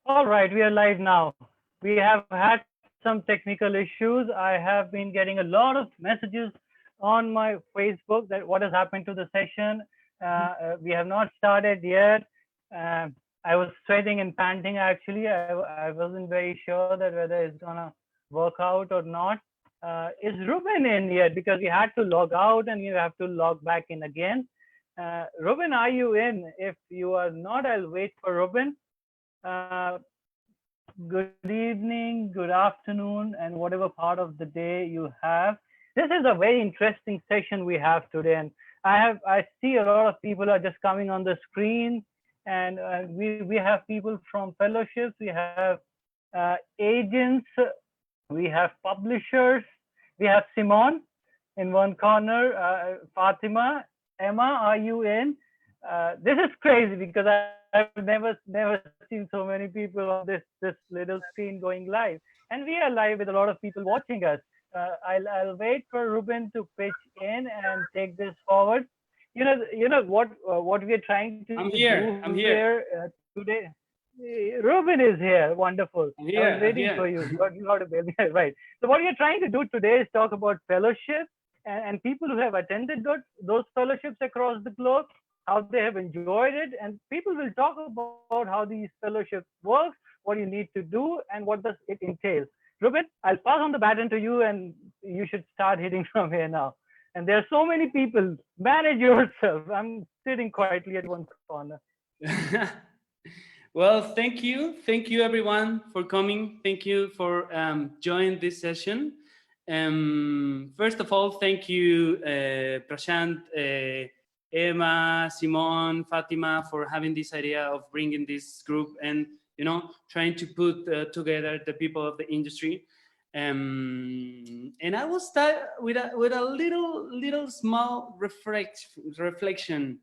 All right, we are live now. We have had some technical issues. I have been getting a lot of messages on my Facebook that what has happened to the session. We have not started yet. I was sweating and panting actually. I wasn't very sure that whether it's gonna work out or not. Is Ruben in yet? Because we had to log out and you have to log back in again. Ruben, are you in? If you are not, I'll wait for Ruben. Uh, Good evening, good afternoon, and whatever part of the day you have. This is a very interesting session we have today, and I see a lot of people are just coming on the screen, and we have people from fellowships, we have agents, we have publishers, we have Simon in one corner, Fatima, Emma, are you in? This is crazy because I've never seen so many people on this little screen going live, and we are live with a lot of people watching us. I'll wait for Ruben to pitch in and take this forward. You know what we are trying to I'm do here. I'm here. today. Ruben is here. Wonderful. I'm I here. was waiting for you. You got to be right. So what we are trying to do today is talk about fellowship and people who have attended those fellowships across the globe, how they have enjoyed it, and people will talk about how these fellowships work, what you need to do, and what does it entail. Ruben, I'll pass on the baton to you, and you should start hitting from here now. And there are so many people. Manage yourself. I'm sitting quietly at one corner. Well, thank you. Thank you, everyone, for coming. Thank you for joining this session. First of all, thank you, Prashant, Emma, Simon, Fatima, for having this idea of bringing this group and trying to put together the people of the industry. And I will start with a little small reflection,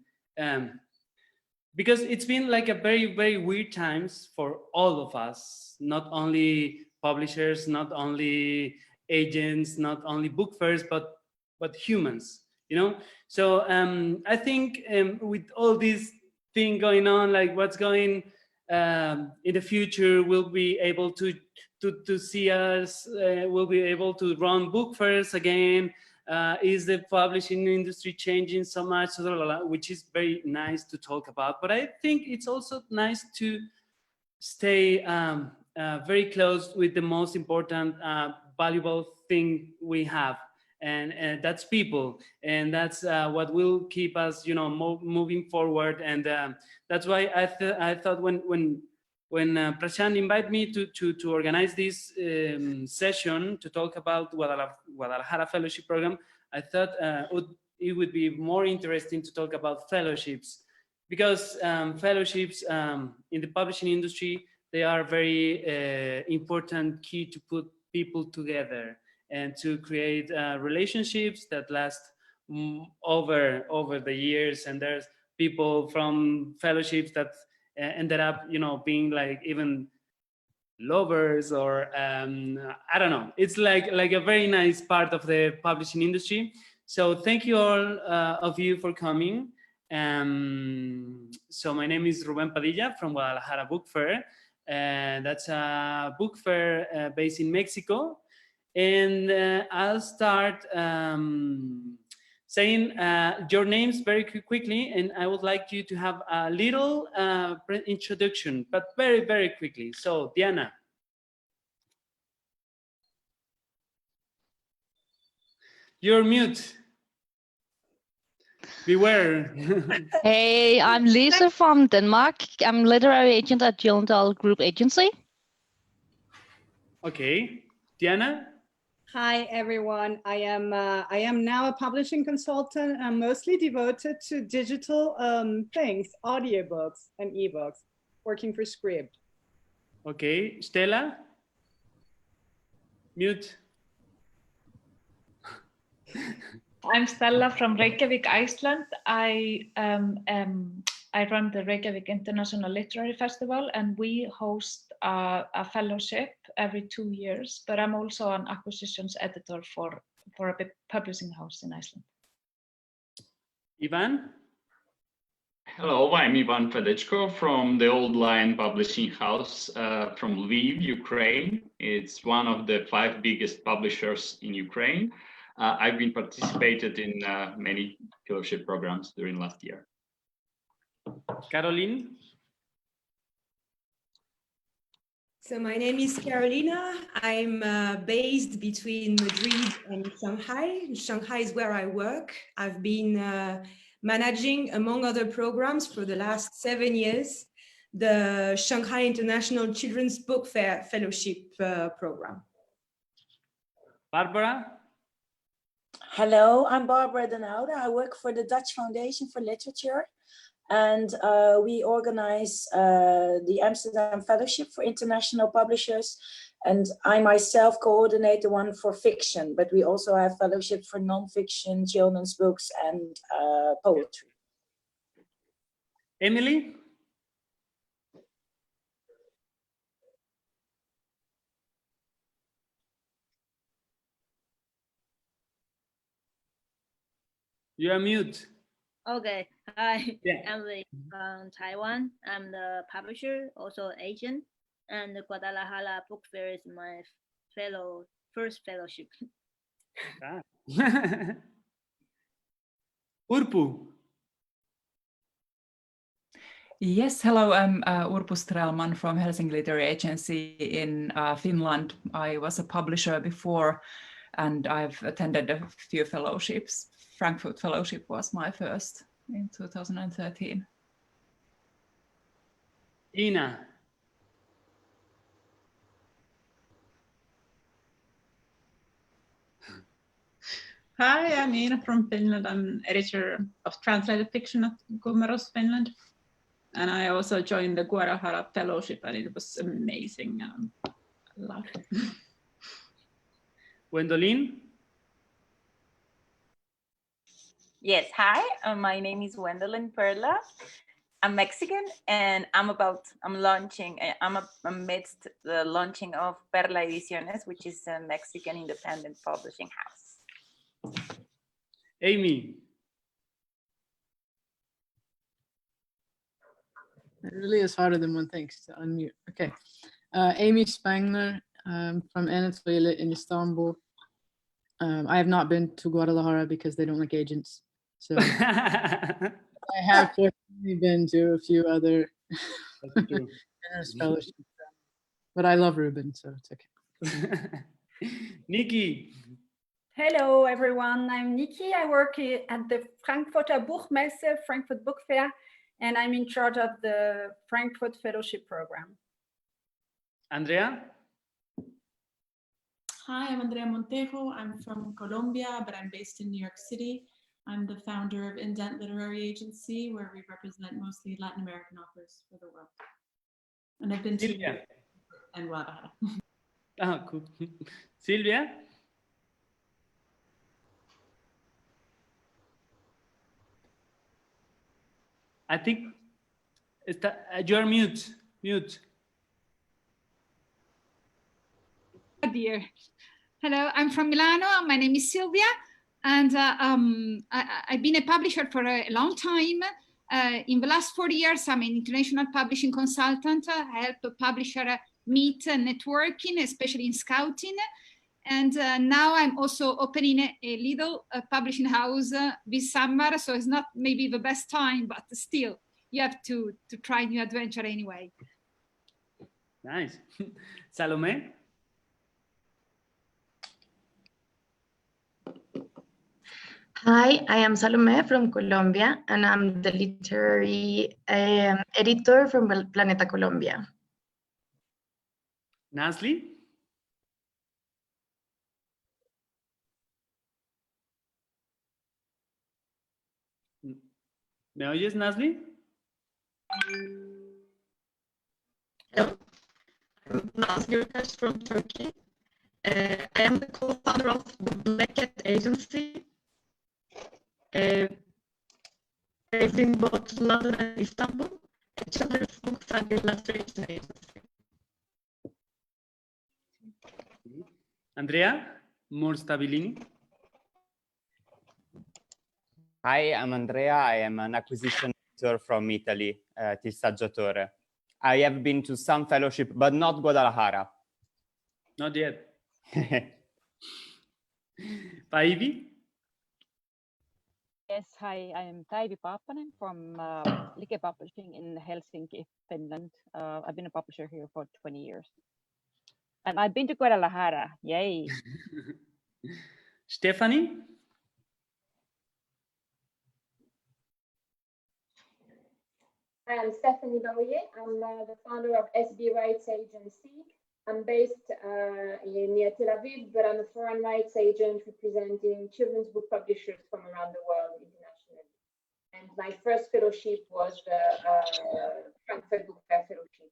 because it's been like a very weird times for all of us, not only publishers, not only agents, not only book fairs, but humans. So I think with all this thing going on, like what's going in the future, we'll be able to see us, we'll be able to run book fairs again. Is the publishing industry changing so much, which is very nice to talk about. But I think it's also nice to stay very close with the most important, valuable thing we have, and that's people, and that's what will keep us, moving forward. And that's why I thought when Prashant invited me to organize this session to talk about Guadalajara Fellowship Program, I thought it would be more interesting to talk about fellowships, because fellowships in the publishing industry, they are very important key to put people together and to create relationships that last over the years. And there's people from fellowships that ended up, being like even lovers, or I don't know. It's like a very nice part of the publishing industry. So thank you all of you for coming. So my name is Ruben Padilla from Guadalajara Book Fair. That's a book fair based in Mexico. And I'll start saying your names very quickly, and I would like you to have a little introduction, but very quickly. So, Diana. You're mute. Beware. Hey, I'm Lisa from Denmark. I'm literary agent at Gyldendal Group Agency. Okay. Diana? Hi, everyone. I am now a publishing consultant. I'm mostly devoted to digital things, audiobooks and ebooks, working for Scribd. Okay. Stella? Mute. I'm Stella from Reykjavik, Iceland. I run the Reykjavik International Literary Festival, and we host a fellowship every 2 years. But I'm also an acquisitions editor for a big publishing house in Iceland. Ivan? Hello, I'm Ivan Fedechko from the Old Lion Publishing House from Lviv, Ukraine. It's one of the 5 biggest publishers in Ukraine. I've been participated in many fellowship programs during last year. Caroline? So my name is Carolina. I'm based between Madrid and Shanghai. Shanghai is where I work. I've been managing, among other programs, for the last 7 years, the Shanghai International Children's Book Fair Fellowship Program. Barbara? Hello, I'm Barbara Den Oude. I work for the Dutch Foundation for Literature, and we organize the Amsterdam Fellowship for International Publishers, and I myself coordinate the one for fiction, but we also have fellowships for non-fiction, children's books, and poetry. Emily? You are mute. Okay, hi, Yeah. I'm from Taiwan. I'm the publisher, also agent, and the Guadalajara Book Fair is my first fellowship. Ah. Urpu? Yes, hello, I'm Urpu Strelman from Helsinki Literary Agency in Finland. I was a publisher before, and I've attended a few fellowships. Frankfurt Fellowship was my first in 2013. Ina? Hi, I'm Ina from Finland. I'm editor of translated fiction at Gummerus, Finland. And I also joined the Guadalajara Fellowship, and it was amazing. I loved it. Gwendolyn? Yes, hi, my name is Gwendolyn Perla. I'm Mexican, and I'm amidst the launching of Perla Ediciones, which is a Mexican independent publishing house. Amy? It really is harder than one thinks to unmute. Okay. Amy Spangler from Anatolia in Istanbul. I have not been to Guadalajara because they don't like agents. So I have fortunately been to a few other fellowships. But I love Ruben, so it's okay. Nikki? Hello, everyone. I'm Nikki. I work at the Frankfurter Buchmesse, Frankfurt Book Fair, and I'm in charge of the Frankfurt Fellowship Program. Andrea? Hi, I'm Andrea Montejo. I'm from Colombia, but I'm based in New York City. I'm the founder of Indent Literary Agency, where we represent mostly Latin American authors for the world. And I've been to Silvia? and Guadalajara. Ah, cool. Silvia? I think you're mute. Mute. Oh dear. Hello, I'm from Milano. My name is Silvia, and I've been a publisher for a long time. In the last 4 years, I'm an international publishing consultant. I help a publisher meet networking, especially in scouting. And now I'm also opening a little publishing house this summer. So it's not maybe the best time, but still, you have to try new adventure anyway. Nice. Salome? Hi, I am Salome from Colombia, and I'm the literary editor from Planeta Colombia. Nasli? ¿Me oyes, Nasli? Hello, I'm Nazli Urkash from Turkey. I am the co-founder of the Black Cat Agency, based in both London and Istanbul, a children's books and illustration agency. Andrea Morstabilini? Hi, I'm Andrea. I am an acquisition editor from Italy, Il Saggiatore. I have been to some fellowship, but not Guadalajara. Not yet. Päivi? Yes, hi, I'm Päivi Paappanen from Like Publishing in Helsinki, Finland. I've been a publisher here for 20 years. And I've been to Guadalajara, yay. Stephanie? I am Stephanie Baouillet. I'm the founder of SB Rights Agency. I'm based near Tel Aviv, but I'm a foreign rights agent representing children's book publishers from around the world internationally. And my first fellowship was the Frankfurt Book Fair Fellowship.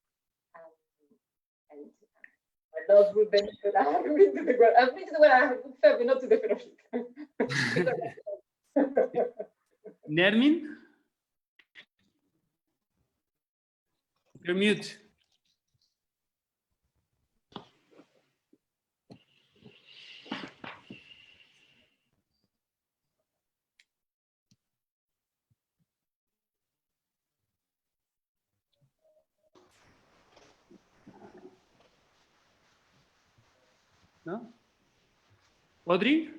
And I love Ruben, but I haven't been to the Guadalajara Book Fair, but not to the fellowship. Nermin? You're mute. No? Audrey?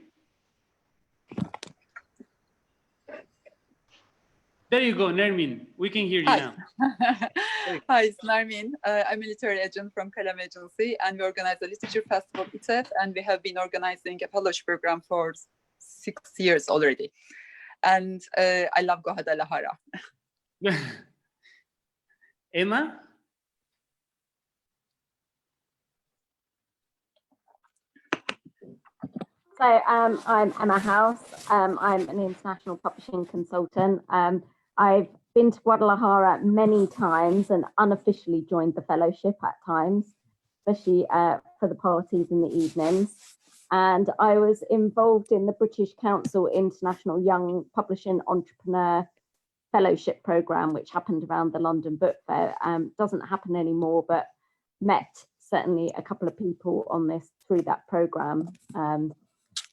There you go, Nermin. We can hear you Hi. now. Hi, it's Nermin. I'm a literary agent from Kalem Agency, and we organize a literature festival, ITEF, and we have been organizing a fellowship program for 6 years already. And I love Guadalajara. Emma? So I'm Emma House. I'm an international publishing consultant. I've been to Guadalajara many times and unofficially joined the fellowship at times, especially for the parties in the evenings. And I was involved in the British Council International Young Publishing Entrepreneur Fellowship Programme, which happened around the London Book Fair. Doesn't happen anymore, but met certainly a couple of people on this through that programme.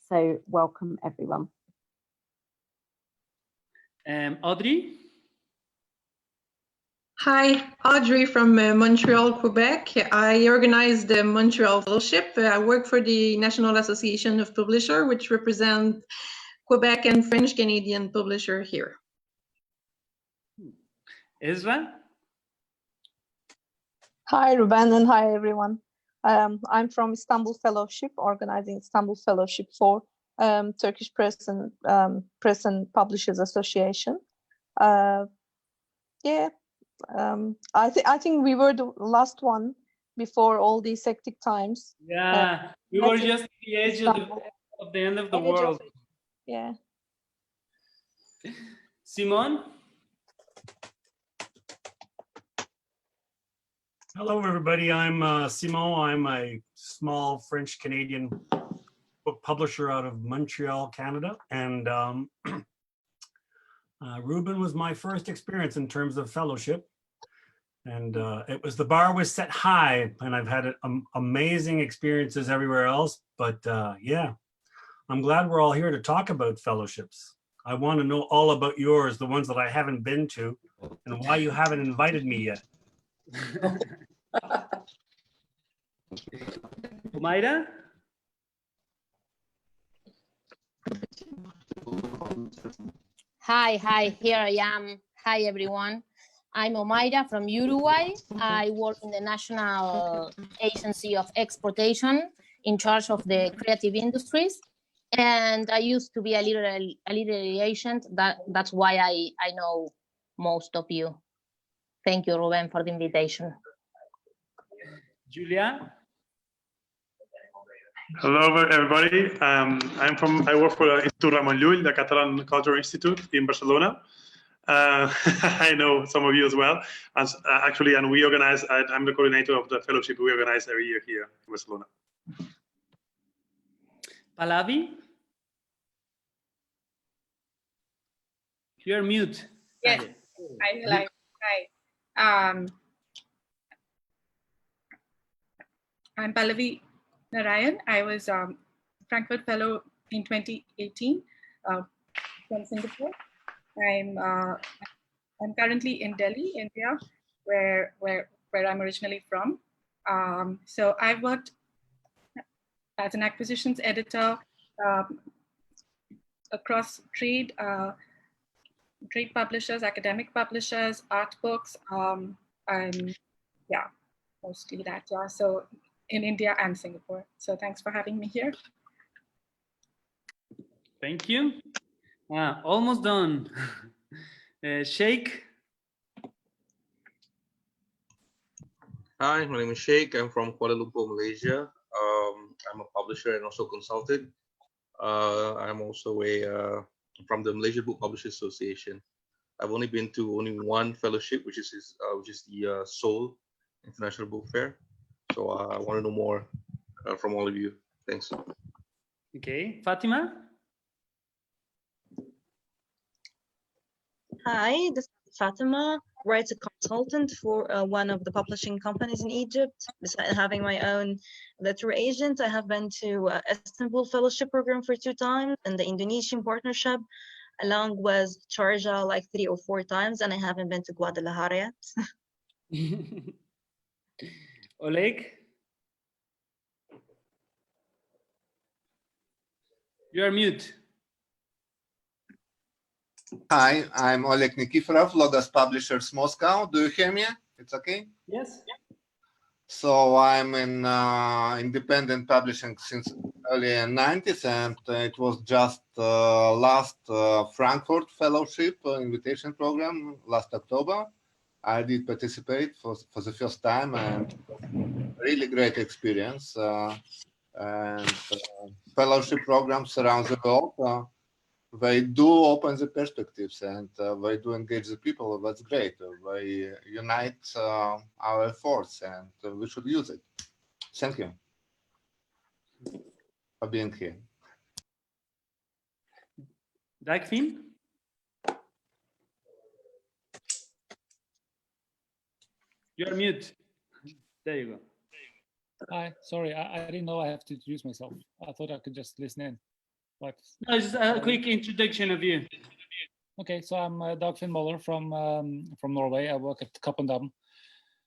So welcome everyone. Audrey? Hi, Audrey from Montreal, Quebec. I organize the Montreal Fellowship. I work for the National Association of Publishers, which represent Quebec and French Canadian publisher here. Ezra? Hi, Ruben, and hi, everyone. I'm from Istanbul Fellowship, organizing Istanbul Fellowship for Turkish Press and Publishers Association. Yeah, I think we were the last one before all these hectic times. Yeah, we were just at the edge of the end of the world. Yeah. Simon? Hello, everybody. I'm Simon. I'm a small French-Canadian book publisher out of Montreal, Canada. And Ruben was my first experience in terms of fellowship. And the bar was set high, and I've had amazing experiences everywhere else. But yeah, I'm glad we're all here to talk about fellowships. I want to know all about yours, the ones that I haven't been to, and why you haven't invited me yet. Umaira? Hi, here I am. Hi, everyone. I'm Umaira from Uruguay. I work in the National Agency of Exportation in charge of the creative industries. And I used to be a literary agent. That's why I know most of you. Thank you, Ruben, for the invitation. Julia? Hello, everybody. I work for Institut Ramon Llull, the Catalan Cultural Institute in Barcelona. I know some of you as well. Actually, and we organize, I'm the coordinator of the fellowship we organize every year here in Barcelona. Pallavi? You're mute. Yes. Hi. I'm Pallavi Narayan. I was Frankfurt Fellow in 2018 from Singapore. I'm I'm currently in Delhi, India, where I'm originally from. So I've worked as an acquisitions editor across trade publishers, academic publishers, art books, and yeah, mostly that. Yeah, so in India and Singapore. So thanks for having me here. Thank you. Almost done. Sheikh. Hi, my name is Sheikh. I'm from Kuala Lumpur, Malaysia. I'm a publisher and also consultant. I'm also from the Malaysia Book Publishers Association. I've only been to only one fellowship, which is the Seoul International Book Fair. So I want to know more from all of you. Thanks. Okay, Fatima. Hi, this is Fatima, rights consultant for one of the publishing companies in Egypt. Besides having my own literary agent, I have been to Istanbul Fellowship Program for 2 times and the Indonesian Partnership, along with Sharjah like 3 or 4 times, and I haven't been to Guadalajara yet. Oleg. You are mute. Hi, I'm Oleg Nikiforov, Logos Publishers Moscow. Do you hear me? It's okay? Yes. So I'm in independent publishing since early 90s, and it was just last Frankfurt Fellowship invitation program last October. I did participate for the first time, and really great experience. Fellowship programs around the world, they do open the perspectives, and they do engage the people. That's great. They unite our efforts, and we should use it. Thank you for being here. Dagfinn? You're mute. There you go. Hi, sorry, I didn't know I have to introduce myself. I thought I could just listen in. But no, just a quick introduction of you. Okay, so I'm Dagfinn Moller from Norway. I work at Cappelen,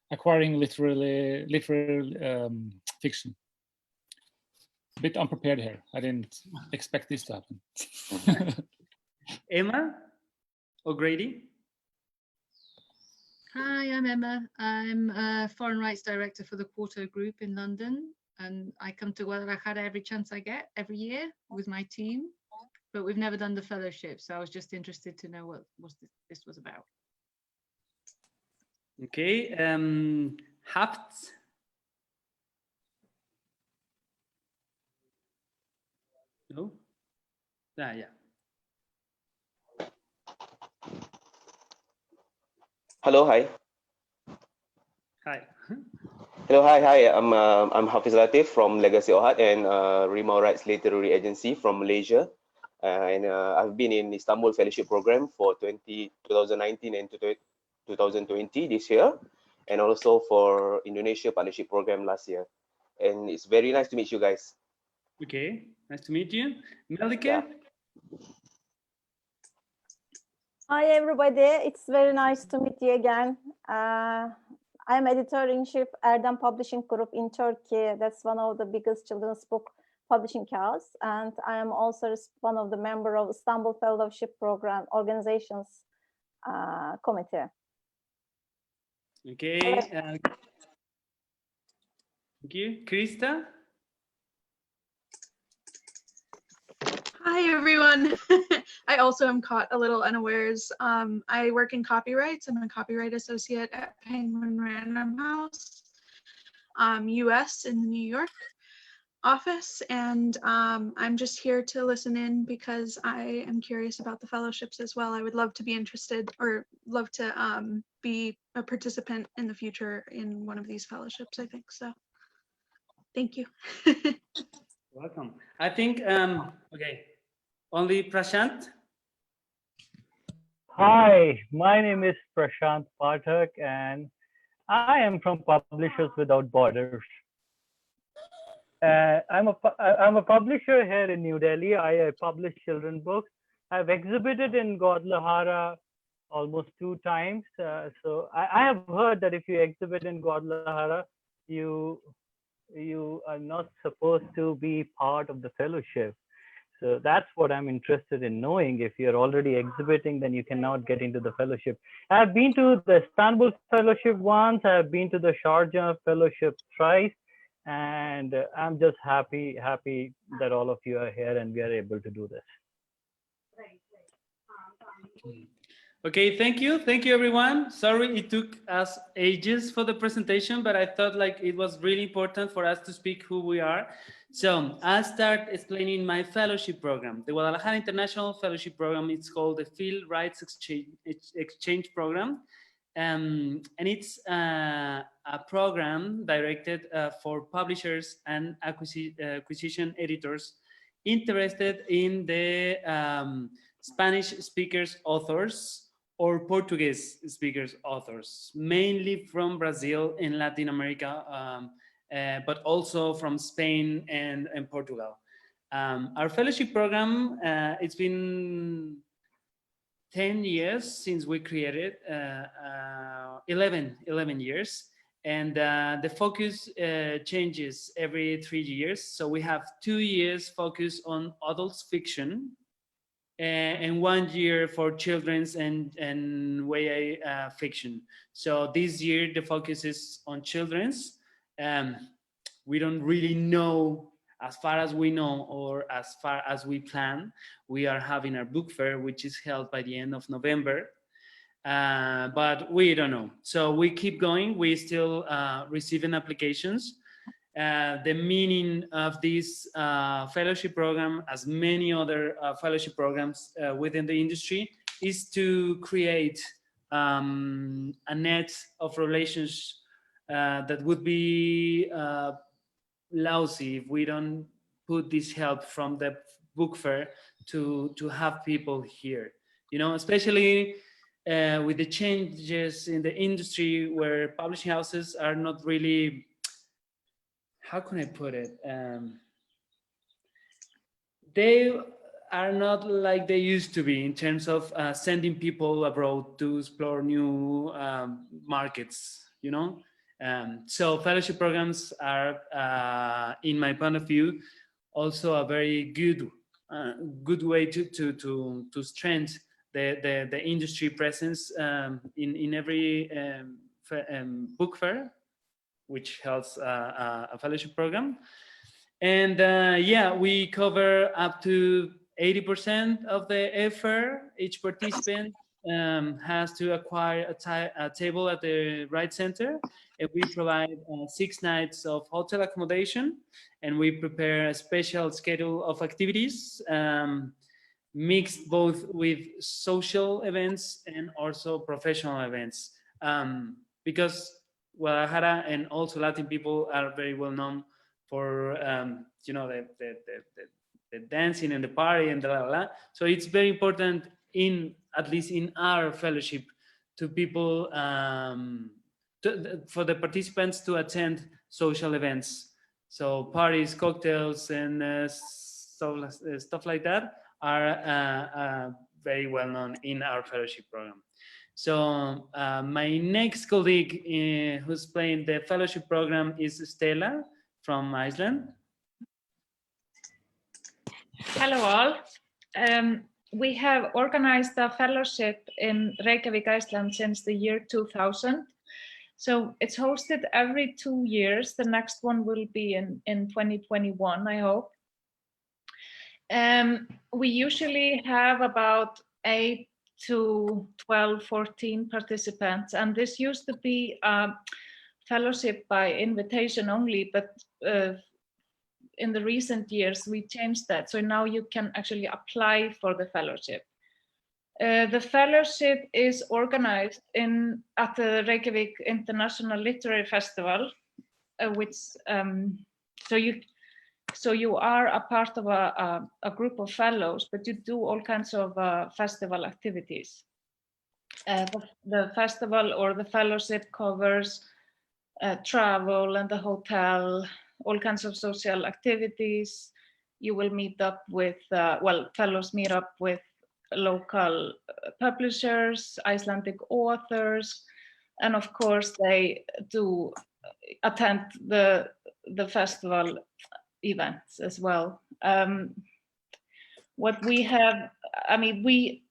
acquiring literary fiction. A bit unprepared here. I didn't expect this to happen. Emma O'Grady. Hi, I'm Emma. I'm a foreign rights director for the Quarto Group in London, and I come to Guadalajara every chance I get, every year with my team, but we've never done the fellowship, so I was just interested to know what this was about. Okay, Haft. No? Yeah. Hello, hi. Hi. Hello, hi. I'm Hafiz Latif from Legacy Ohad and Rimau Rights Literary Agency from Malaysia. And I've been in Istanbul Fellowship Program for 2019 and 2020 this year, and also for Indonesia Partnership Program last year. And it's very nice to meet you guys. Okay, nice to meet you. Melike? Yeah. Hi, everybody. It's very nice to meet you again. I'm editor-in-chief Erdem Publishing Group in Turkey. That's one of the biggest children's book publishing house. And I am also one of the member of Istanbul Fellowship Program Organizations Committee. Okay. Thank you. Krista? Hi, everyone. I also am caught a little unawares. I work in copyrights. I'm a copyright associate at Penguin Random House, US in the New York office. And I'm just here to listen in because I am curious about the fellowships as well. I would love to be interested or love to be a participant in the future in one of these fellowships, I think. So thank you. Welcome. I think, okay, only Prashant. Hi, my name is Prashant Pathak, and I am from Publishers Without Borders. I'm a publisher here in New Delhi. I publish children's books. I've exhibited in Guadalajara almost 2 times. So I have heard that if you exhibit in Guadalajara, you are not supposed to be part of the fellowship. So that's what I'm interested in knowing. If you're already exhibiting, then you cannot get into the fellowship. I've been to the Istanbul Fellowship once. I've been to the Sharjah Fellowship thrice. And I'm just happy that all of you are here and we are able to do this. Okay, thank you everyone. Sorry it took us ages for the presentation, but I thought like it was really important for us to speak who we are. So I'll start explaining my fellowship program. The Guadalajara International Fellowship Program, it's called the Field Rights Exchange Program. And it's a program directed for publishers and acquisition editors interested in the Spanish speakers authors or Portuguese speakers authors, mainly from Brazil and Latin America, but also from Spain and Portugal. Our fellowship program, it's been 10 years since we created, 11 years. And the focus changes every 3 years. So we have 2 years focused on adult fiction, and 1 year for children's and YA fiction. So this year the focus is on children's. We don't really know, as far as we know or as far as we plan, we are having our book fair, which is held by the end of November. But we don't know. So we keep going. We still receiving applications. The meaning of this fellowship program, as many other fellowship programs within the industry, is to create a net of relations that would be lousy if we don't put this help from the book fair to have people here, you know, especially with the changes in the industry where publishing houses are not really, how can I put it? They are not like they used to be in terms of sending people abroad to explore new markets, you know? So fellowship programs are, in my point of view, also a very good way to strengthen the industry presence in every book fair, which helps a fellowship program. And yeah, we cover up to 80% of the fair. Each participant has to acquire a table at the Right Center, and we provide 6 nights of hotel accommodation, and we prepare a special schedule of activities mixed both with social events and also professional events, because Guadalajara and also Latin people are very well known for you know, the dancing and the party and la. So it's very important, at least in our fellowship, to people for the participants to attend social events. So parties, cocktails, and stuff like that are very well known in our fellowship program. So my next colleague who's playing the fellowship program is Stella from Iceland. Hello all. We have organized a fellowship in Reykjavik, Iceland since the year 2000. So it's hosted every 2 years. The next one will be in 2021, I hope. We usually have about 8 to 12, 14 participants, and this used to be a fellowship by invitation only, but in the recent years we changed that, so now you can actually apply for the fellowship. The fellowship is organized at the Reykjavik International Literary Festival, which so you are a part of a group of fellows, but you do all kinds of festival activities. The festival or the fellowship covers travel and the hotel, all kinds of social activities. You will meet up with, fellows meet up with local publishers, Icelandic authors, and of course they do attend the festival events as well. What we have, I mean, we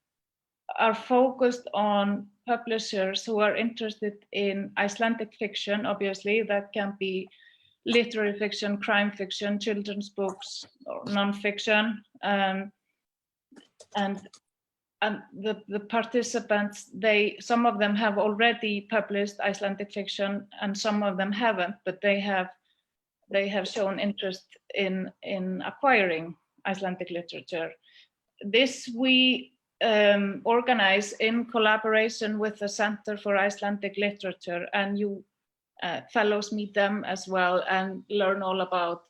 are focused on publishers who are interested in Icelandic fiction. Obviously, that can be literary fiction, crime fiction, children's books, or non-fiction. And the participants, some of them have already published Icelandic fiction and some of them haven't, but they have shown interest in acquiring Icelandic literature. This we organize in collaboration with the Center for Icelandic Literature, and you fellows meet them as well and learn all about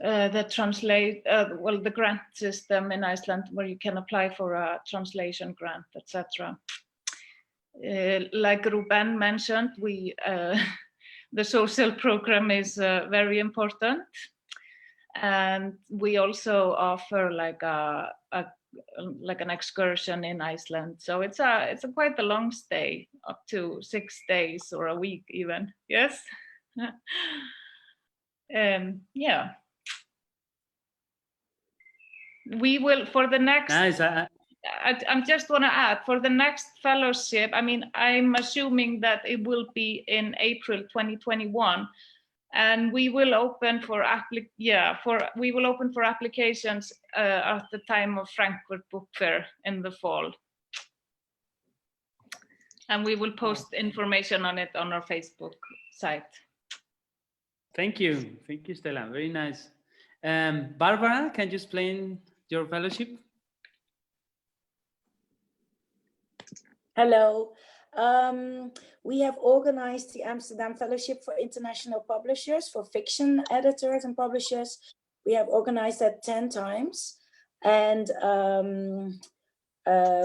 the grant system in Iceland, where you can apply for a translation grant, etc. Like Ruben mentioned, the social program is very important, and we also offer like an excursion in Iceland. So it's quite a long stay, up to 6 days or a week even. Yes. Yeah. We will, for the next, nice. I just want to add, for the next fellowship, I mean, I'm assuming that it will be in April 2021, and we will open for applications at the time of Frankfurt Book Fair in the fall, and we will post information on it on our Facebook site. Thank you, Stella. Very nice. Barbara, can you explain your fellowship? Hello. We have organized the Amsterdam Fellowship for International Publishers, for fiction editors and publishers. We have organized that 10 times. And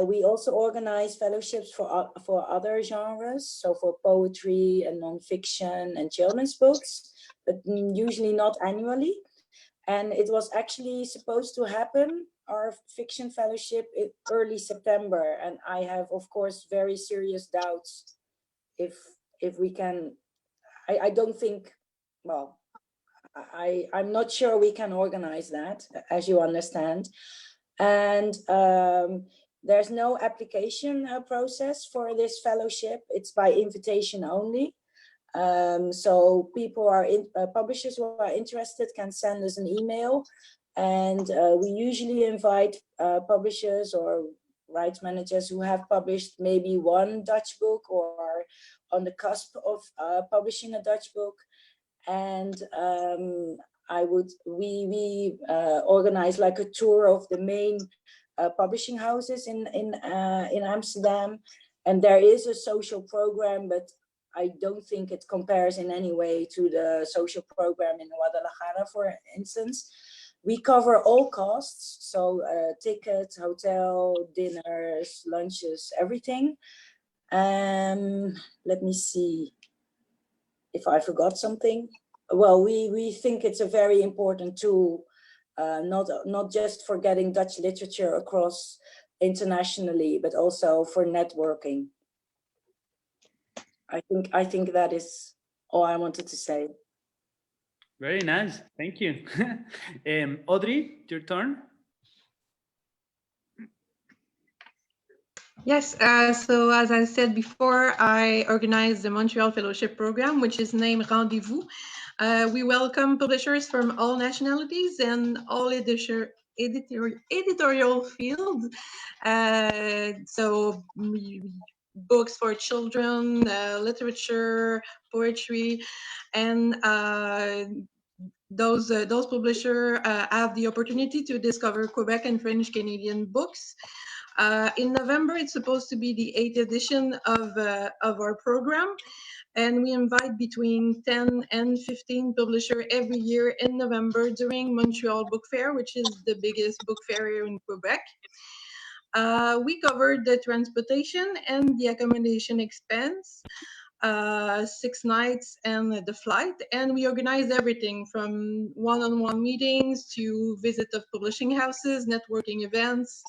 we also organize fellowships for other genres, so for poetry and nonfiction and children's books, but usually not annually. And it was actually supposed to happen, our fiction fellowship, in early September. And I have, of course, very serious doubts if we can. I don't think, well, I'm not sure we can organize that, as you understand. And there's no application process for this fellowship. It's by invitation only. So people publishers who are interested can send us an email, and we usually invite publishers or rights managers who have published maybe one Dutch book or are on the cusp of publishing a Dutch book. And we organize like a tour of the main publishing houses in Amsterdam, and there is a social program, but I don't think it compares in any way to the social program in Guadalajara, for instance. We cover all costs, so tickets, hotel, dinners, lunches, everything. Let me see if I forgot something. Well, we think it's a very important tool, not just for getting Dutch literature across internationally, but also for networking. I think that is all I wanted to say. Very nice, thank you. Audrey, your turn. Yes, so as I said before, I organize the Montreal Fellowship Program, which is named Rendezvous. We welcome publishers from all nationalities and all editorial fields. So books for children, literature, poetry, and those publishers have the opportunity to discover Quebec and French Canadian books. In November, it's supposed to be the 8th edition of our program, and we invite between 10 and 15 publishers every year in November during Montreal Book Fair, which is the biggest book fair here in Quebec. We covered the transportation and the accommodation expense, 6 nights and the flight, and we organized everything from one-on-one meetings to visit of publishing houses, networking events,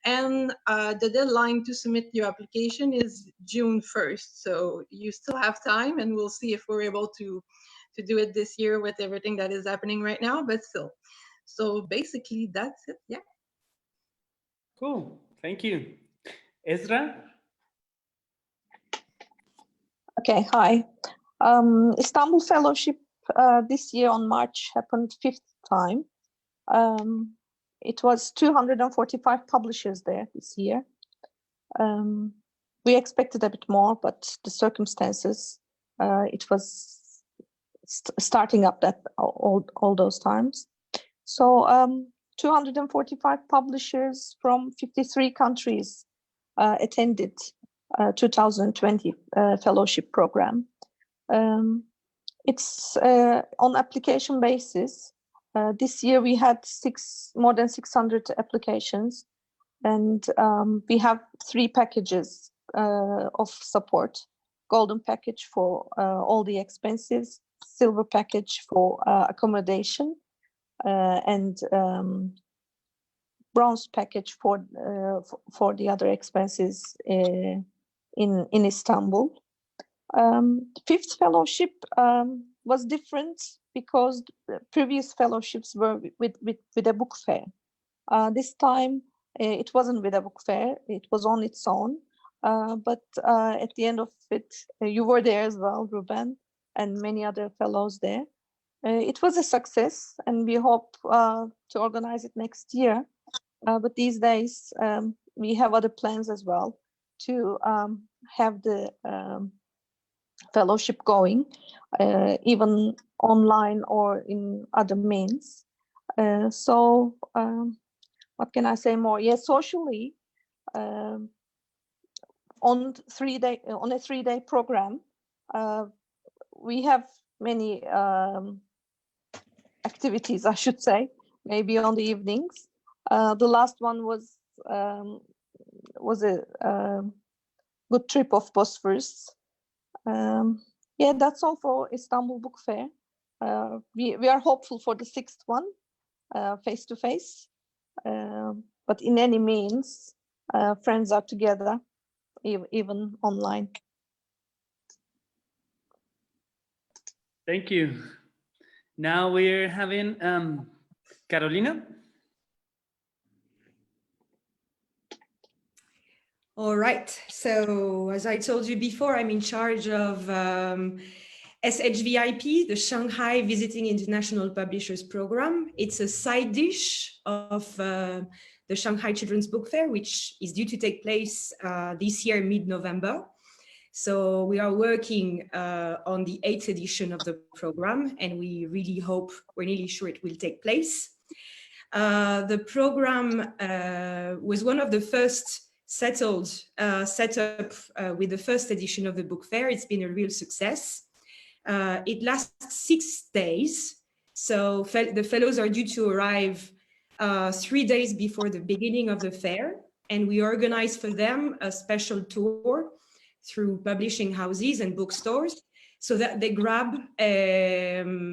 And the deadline to submit your application is June 1st. So you still have time, and we'll see if we're able to do it this year with everything that is happening right now, but still. So basically that's it, yeah. Cool, thank you. Ezra? Okay, hi. Istanbul Fellowship this year on March happened 5th time. It was 245 publishers there this year. We expected a bit more, but the circumstances, it was starting up that all those times. So 245 publishers from 53 countries attended 2020 fellowship program. It's on application basis. This year we had more than 600 applications, and we have 3 packages of support: golden package for all the expenses, silver package for accommodation, and bronze package for the other expenses in Istanbul. Fifth fellowship was different because the previous fellowships were with a book fair. This time it wasn't with a book fair, it was on its own. But at the end of it, you were there as well, Ruben, and many other fellows there. It was a success, and we hope to organize it next year. But these days, we have other plans as well to have the fellowship going, even online or in other means. So what can I say more? Yes, socially, on a 3-day program, we have many activities, I should say, maybe on the evenings. The last one was a good trip of Bosphorus. Yeah, that's all for Istanbul Book Fair. We are hopeful for the 6th one, face-to-face. But in any means, friends are together, even online. Thank you. Now we're having Carolina. All right, so as I told you before, I'm in charge of SHVIP, the Shanghai Visiting International Publishers Program. It's a side dish of the Shanghai Children's Book Fair, which is due to take place this year, mid-November. So we are working on the 8th edition of the program, and we really hope, we're nearly sure it will take place. The program was one of the first set up with the first edition of the book fair. It's been a real success. It lasts 6 days. So the fellows are due to arrive 3 days before the beginning of the fair. And we organize for them a special tour through publishing houses and bookstores so that they grab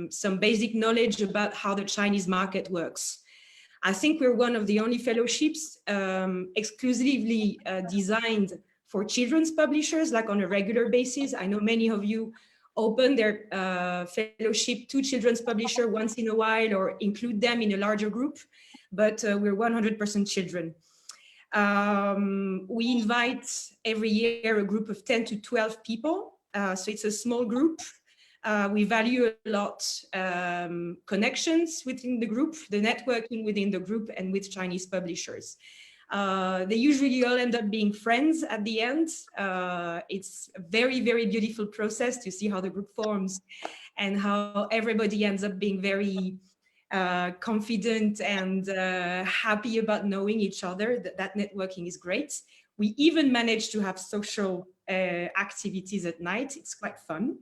some basic knowledge about how the Chinese market works. I think we're one of the only fellowships exclusively designed for children's publishers, like on a regular basis. I know many of you open their fellowship to children's publisher once in a while or include them in a larger group, but we're 100% children. We invite every year a group of 10 to 12 people, so it's a small group. We value a lot connections within the group, the networking within the group and with Chinese publishers. They usually all end up being friends at the end. It's a very, very beautiful process to see how the group forms and how everybody ends up being very confident and happy about knowing each other. That networking is great. We even managed to have social activities at night. It's quite fun.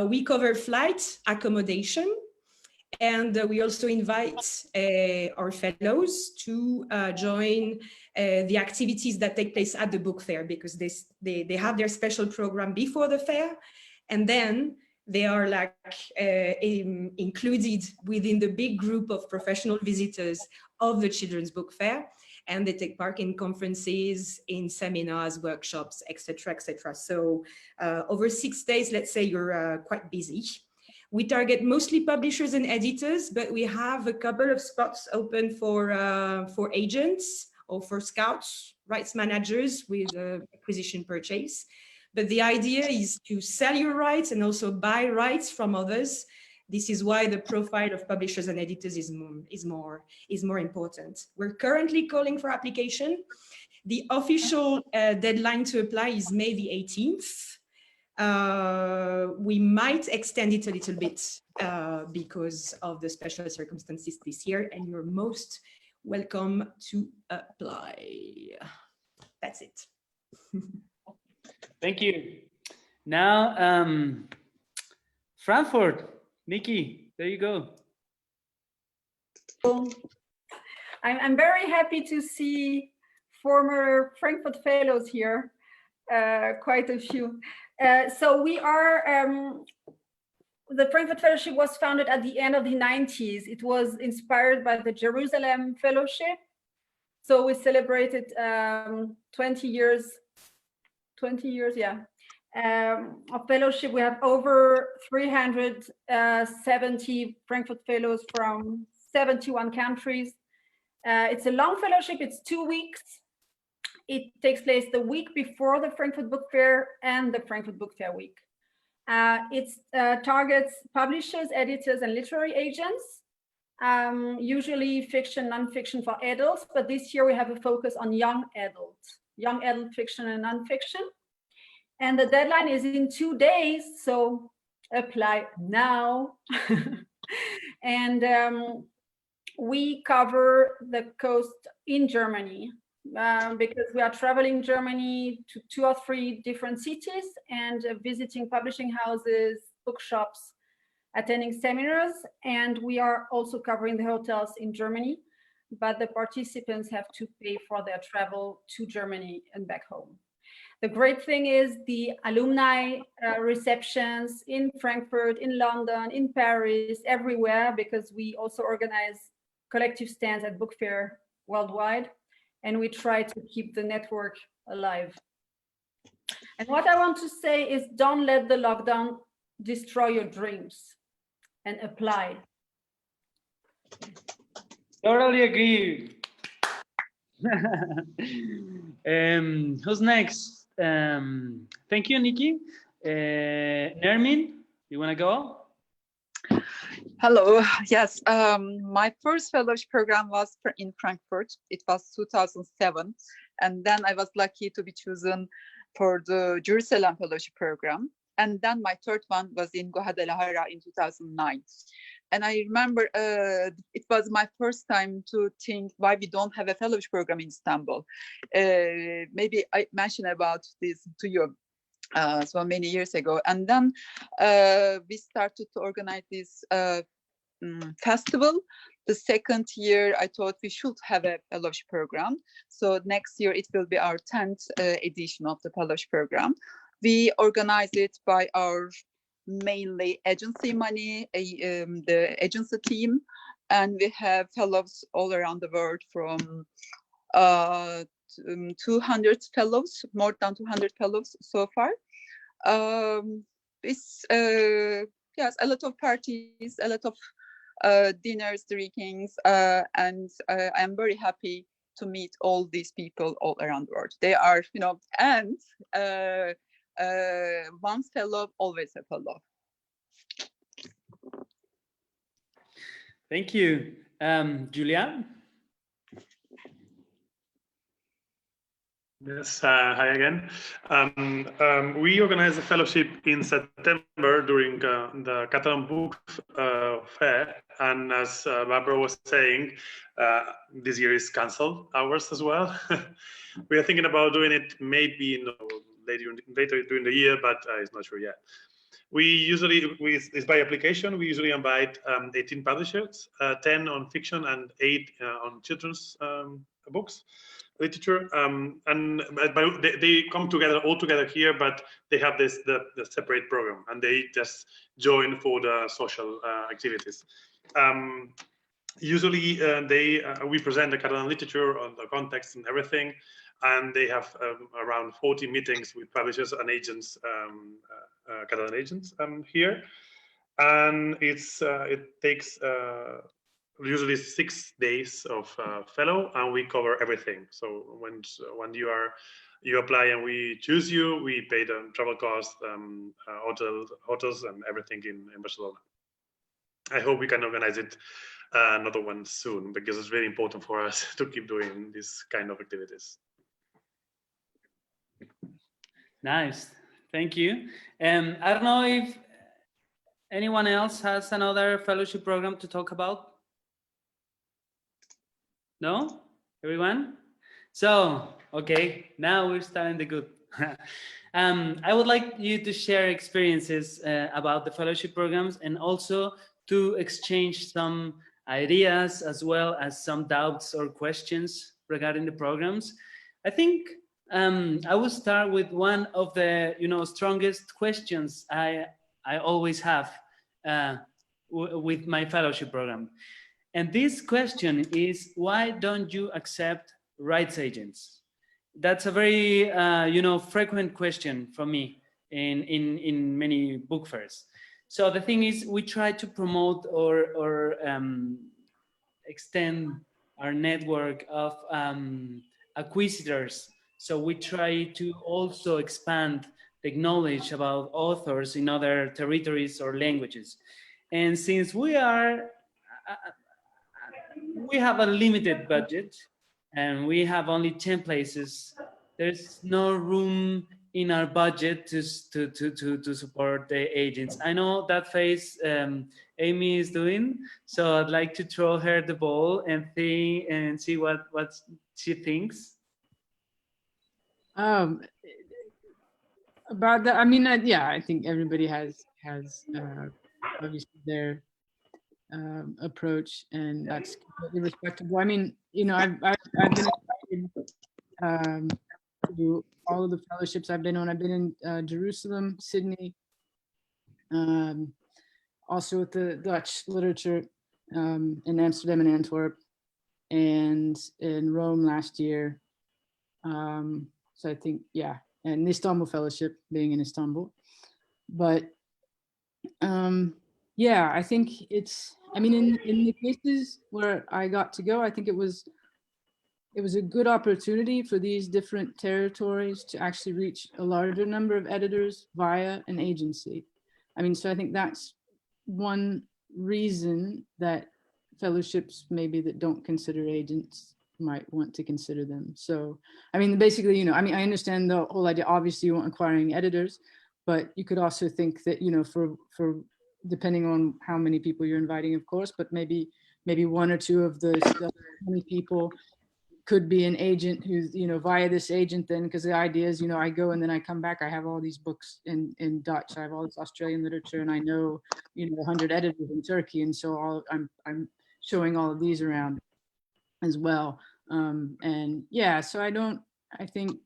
We cover flight, accommodation, and we also invite our fellows to join the activities that take place at the book fair, because they have their special program before the fair, and then they are like included within the big group of professional visitors of the Children's Book Fair. and they take part in conferences, in seminars, workshops, etc., etc. So over 6 days, let's say you're quite busy. We target mostly publishers and editors, but we have a couple of spots open for agents or for scouts, rights managers with acquisition purchase. But the idea is to sell your rights and also buy rights from others. This is why the profile of publishers and editors is more important. We're currently calling for application. The official deadline to apply is May the 18th. We might extend it a little bit because of the special circumstances this year, and you're most welcome to apply. That's it. Thank you. Now, Frankfurt, Nikki, there you go. I'm very happy to see former Frankfurt Fellows here, quite a few. So we are, the Frankfurt Fellowship was founded at the end of the 90s. It was inspired by the Jerusalem Fellowship. So we celebrated 20 years, yeah, of fellowship. We have over 370 Frankfurt Fellows from 71 countries. It's a long fellowship, it's 2 weeks. It takes place the week before the Frankfurt Book Fair and the Frankfurt Book Fair week. It targets publishers, editors, and literary agents, usually fiction, nonfiction for adults, but this year we have a focus on young adult fiction and nonfiction. And the deadline is in 2 days, so apply now. And we cover the coast in Germany. Because we are traveling Germany to 2 or 3 different cities and visiting publishing houses, bookshops, attending seminars, and we are also covering the hotels in Germany, but the participants have to pay for their travel to Germany and back home. The great thing is the alumni receptions in Frankfurt, in London, in Paris, everywhere, because we also organize collective stands at Book Fair worldwide. And we try to keep the network alive. And what I want to say is, don't let the lockdown destroy your dreams, and apply. Totally agree. Who's next? Thank you, Nikki. Nermin, you want to go? Hello. Yes, my first fellowship program was in Frankfurt. It was 2007, and then I was lucky to be chosen for the Jerusalem Fellowship program. And then my third one was in Guadalajara in 2009. And I remember it was my first time to think why we don't have a fellowship program in Istanbul. Maybe I mentioned about this to you so many years ago. And then we started to organize this festival. The second year, I thought we should have a fellowship program. So next year, it will be our 10th edition of the fellowship program. We organize it by our mainly agency money, the agency team, and we have fellows all around the world from 200 fellows, more than 200 fellows so far. It's yes, a lot of parties, a lot of dinners, drinkings, and I am very happy to meet all these people all around the world. They are, you know, and once fellow, always a fellow. Thank you. Julian? Yes, hi again. We organized a fellowship in September during the Catalan Book Fair, and as Barbara was saying, this year is cancelled, ours as well. We are thinking about doing it maybe later during the year, but it's not sure yet. We usually, it's by application, we usually invite 18 publishers, 10 on fiction and 8 on children's books. Literature, and they come together all together here, but they have the separate program, and they just join for the social activities. Usually we present the Catalan literature on the context and everything, and they have around 40 meetings with publishers and agents, Catalan agents here. And it takes usually 6 days of fellow, and we cover everything. So when you apply and we choose you, we pay the travel costs, hotels and everything in Barcelona. I hope we can organize it another one soon, because it's really important for us to keep doing this kind of activities. Nice, thank you. I don't know if anyone else has another fellowship program to talk about? No? Everyone? So, okay, now we're starting the good. I would like you to share experiences about the fellowship programs, and also to exchange some ideas as well as some doubts or questions regarding the programs. I think I will start with one of the strongest questions I always have with my fellowship program. And this question is, why don't you accept rights agents? That's a very frequent question from me in many book fairs. So the thing is, we try to promote or extend our network of acquisitors. So we try to also expand the knowledge about authors in other territories or languages. And since we have a limited budget and we have only 10 places, there's no room in our budget to support the agents. I know that face Amy is doing, so I'd like to throw her the ball and see what she thinks. About that, I mean, yeah, I think everybody has obviously their approach, and that's completely respectable. I mean, I've been invited to all of the fellowships I've been on. I've been in Jerusalem, Sydney, also with the Dutch literature in Amsterdam and Antwerp, and in Rome last year. So I think, yeah, and the Istanbul Fellowship, being in Istanbul. But yeah, I think I mean, in the cases where I got to go, I think it was a good opportunity for these different territories to actually reach a larger number of editors via an agency. I mean, so I think that's one reason that fellowships maybe that don't consider agents might want to consider them. So, I mean, basically, I mean, I understand the whole idea. Obviously, you want acquiring editors, but you could also think that, for depending on how many people you're inviting, of course, but maybe one or two of the 20 people could be an agent who's, via this agent then, because the idea is, I go and then I come back, I have all these books in Dutch, I have all this Australian literature, and I know, 100 editors in Turkey, and so I'm showing all of these around as well. And yeah, so I think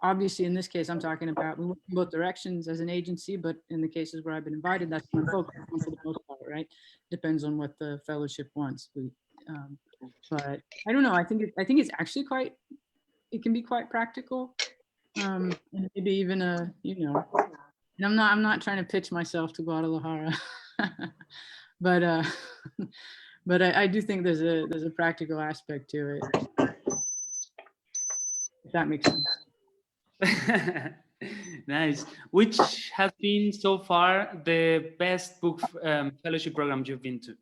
obviously in this case, I'm talking about, we work in both directions as an agency, but in the cases where I've been invited, that's my focus for the most part, right? Depends on what the fellowship wants. But I don't know, I think it's actually it can be quite practical. And maybe even and I'm not trying to pitch myself to Guadalajara, but I do think there's a practical aspect to it, if that makes sense. Nice. Which has been so far the best book fellowship program you've been to?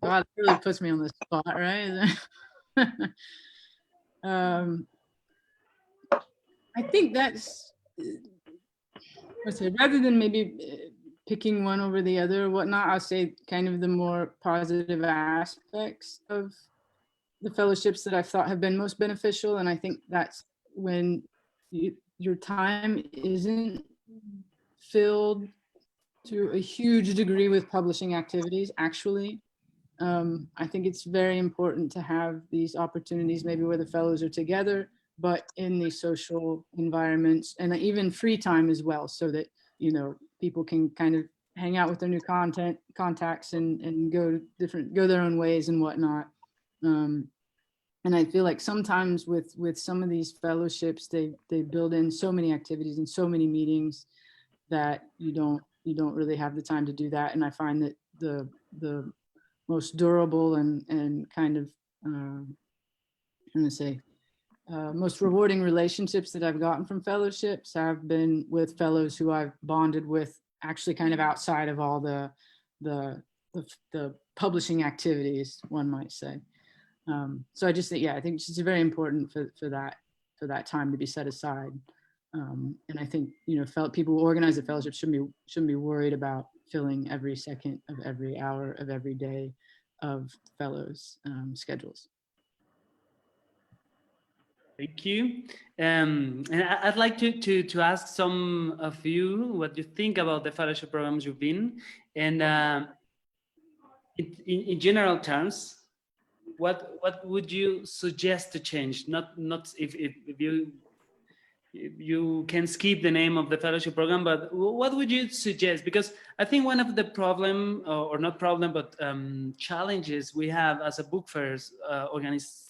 Wow, that really puts me on the spot, right? I think that's, rather than maybe picking one over the other or whatnot, I'll say kind of the more positive aspects of the fellowships that I've thought have been most beneficial. And I think that's when your time isn't filled to a huge degree with publishing activities, actually. I think it's very important to have these opportunities, maybe where the fellows are together, but in these social environments, and even free time as well, so that, people can kind of hang out with their new contacts and go their own ways and whatnot. And I feel like sometimes with some of these fellowships, they build in so many activities and so many meetings that you don't really have the time to do that. And I find that the most durable and kind of I'm gonna say most rewarding relationships that I've gotten from fellowships have been with fellows who I've bonded with actually kind of outside of all the publishing activities, one might say. So I just think, yeah, I think it's just very important for that time to be set aside. And I think, you know, people who organize the fellowship shouldn't be worried about filling every second of every hour of every day of fellows' schedules. Thank you. And I'd like to ask some of you what you think about the fellowship programs you've been, and in general terms, what would you suggest to change? Not if you can skip the name of the fellowship program, but what would you suggest? Because I think one of the problem, or not problem, but challenges we have as a book fairs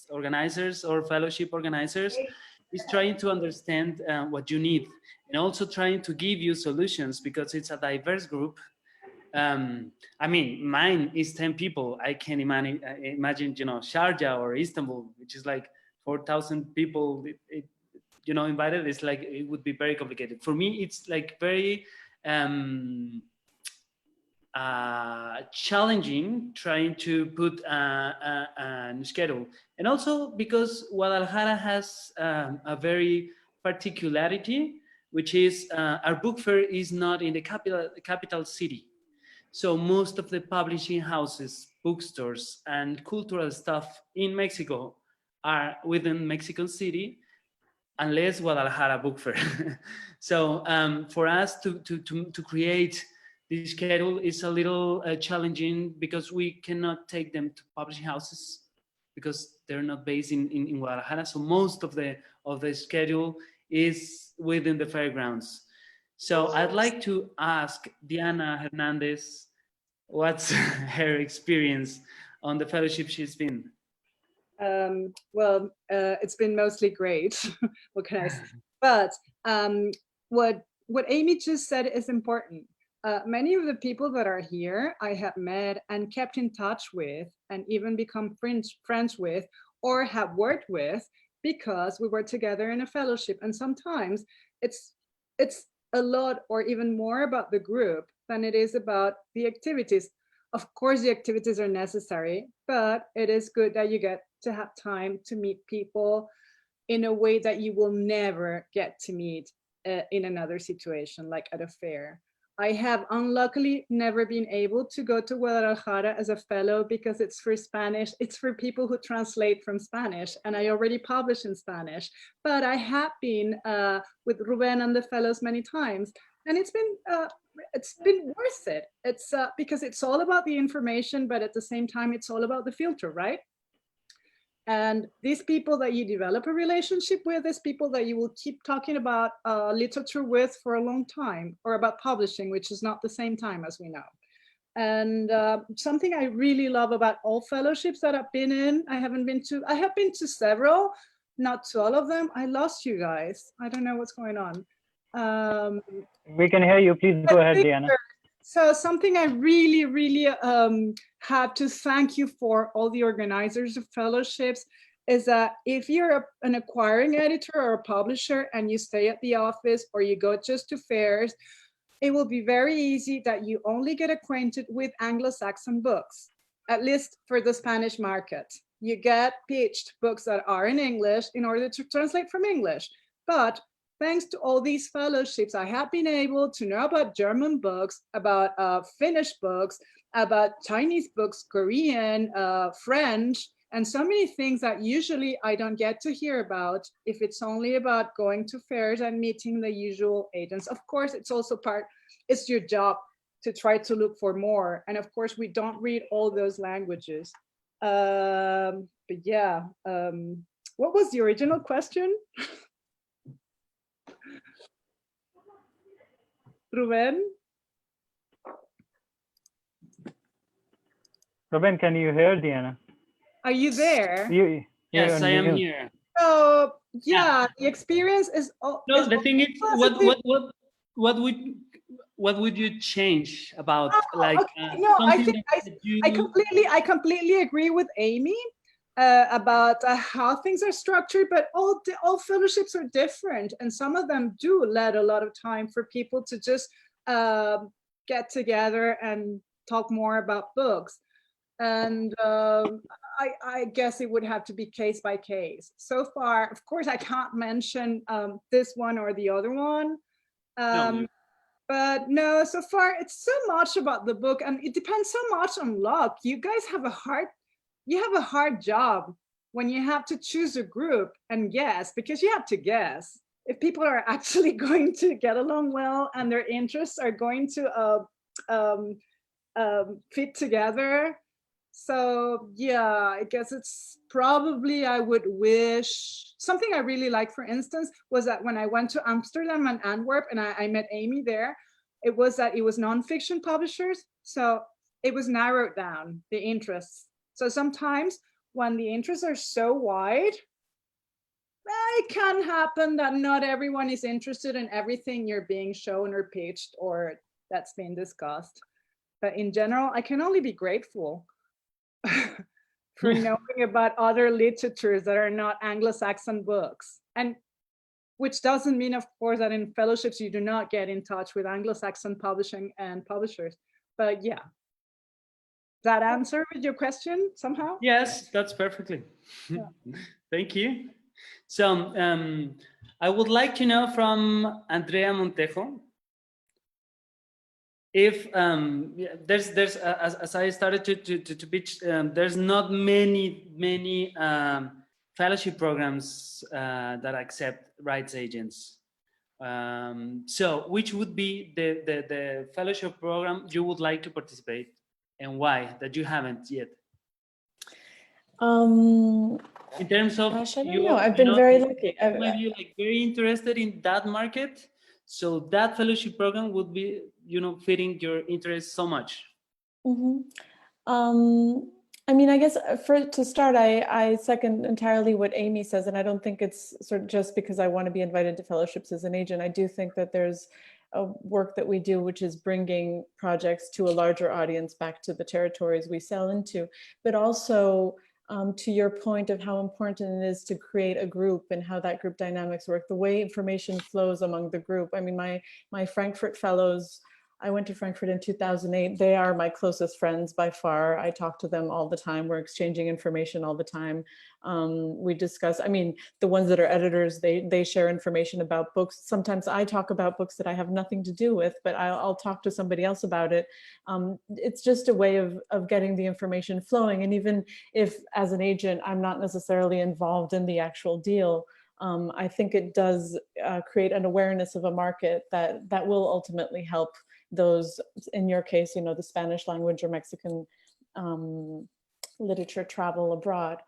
organizers or fellowship organizers is trying to understand what you need, and also trying to give you solutions, because it's a diverse group. I mean, mine is 10 people. I can imagine, you know, Sharjah or Istanbul, which is like 4,000 people, you know, invited. It's like, it would be very complicated. For me, it's like very challenging trying to put a schedule. And also because Guadalajara has a very particularity, which is our book fair is not in the capital city. So most of the publishing houses, bookstores, and cultural stuff in Mexico are within Mexico City, unless Guadalajara Book Fair. So for us to create this schedule is a little challenging, because we cannot take them to publishing houses because they're not based in Guadalajara. So most of the schedule is within the fairgrounds. So I'd like to ask Diana Hernandez what's her experience on the fellowship she's been. Well, it's been mostly great. What can I say? But what Amy just said is important. Many of the people that are here, I have met and kept in touch with, and even become friends with, or have worked with, because we were together in a fellowship. And sometimes it's a lot, or even more, about the group than it is about the activities. Of course, the activities are necessary, but it is good that you get to have time to meet people in a way that you will never get to meet in another situation, like at a fair. I have unluckily never been able to go to Guadalajara as a fellow, because it's for Spanish. It's for people who translate from Spanish, and I already publish in Spanish. But I have been with Ruben and the fellows many times, and it's been worth it. It's because it's all about the information, but at the same time, it's all about the filter, right? And these people that you develop a relationship with is people that you will keep talking about literature with for a long time, or about publishing, which is not the same time, as we know. And something I really love about all fellowships that I've been in, I have been to several, not to all of them. I lost you guys. I don't know what's going on. We can hear you. Please go ahead, Diana. So something I really, really have to thank you for, all the organizers of fellowships, is that if you're an acquiring editor or a publisher and you stay at the office, or you go just to fairs, it will be very easy that you only get acquainted with Anglo-Saxon books, at least for the Spanish market. You get pitched books that are in English in order to translate from English. But thanks to all these fellowships, I have been able to know about German books, about Finnish books, about Chinese books, Korean, French, and so many things that usually I don't get to hear about if it's only about going to fairs and meeting the usual agents. Of course, it's also it's your job to try to look for more. And of course, we don't read all those languages. But yeah, what was the original question? Ruben? Robin, can you hear Diana? Are you there? Yes, I am mute. here. So yeah, the experience is. No, the thing is, what would you change about like No, I something think that you? I completely agree with Amy about how things are structured, but all fellowships are different, and some of them do let a lot of time for people to just get together and talk more about books. And I guess it would have to be case by case. So far, of course, I can't mention this one or the other one. But no, so far it's so much about the book, and it depends so much on luck. You guys have a hard job when you have to choose a group and guess, because you have to guess if people are actually going to get along well and their interests are going to fit together. So yeah, I guess it's probably, I would wish, something I really like, for instance, was that when I went to Amsterdam and Antwerp and I met Amy there, it was that it was nonfiction publishers. So it was narrowed down, the interests. So sometimes when the interests are so wide, it can happen that not everyone is interested in everything you're being shown or pitched or that's being discussed. But in general, I can only be grateful for knowing about other literatures that are not Anglo-Saxon books. And which doesn't mean, of course, that in fellowships you do not get in touch with Anglo-Saxon publishing and publishers. But yeah, that answer your question somehow? Yes, that's perfectly. Thank you. So I would like to know from Andrea Montejo, if there's as I started to pitch, there's not many fellowship programs that accept rights agents. So which would be the fellowship program you would like to participate, and why, that you haven't yet? In terms of, gosh, I don't know. I've been very lucky. Maybe like very interested in that market, so that fellowship program would be, fitting your interest so much. I mean, I guess to start, I second entirely what Amy says, and I don't think it's sort of just because I want to be invited to fellowships as an agent. I do think that there's a work that we do, which is bringing projects to a larger audience back to the territories we sell into, but also to your point of how important it is to create a group and how that group dynamics work, the way information flows among the group. I mean, my Frankfurt fellows, I went to Frankfurt in 2008. They are my closest friends by far. I talk to them all the time. We're exchanging information all the time. We discuss, I mean, the ones that are editors, they share information about books. Sometimes I talk about books that I have nothing to do with, but I'll talk to somebody else about it. It's just a way of getting the information flowing. And even if as an agent, I'm not necessarily involved in the actual deal, I think it does create an awareness of a market that will ultimately help those, in your case, the Spanish language or Mexican literature travel abroad.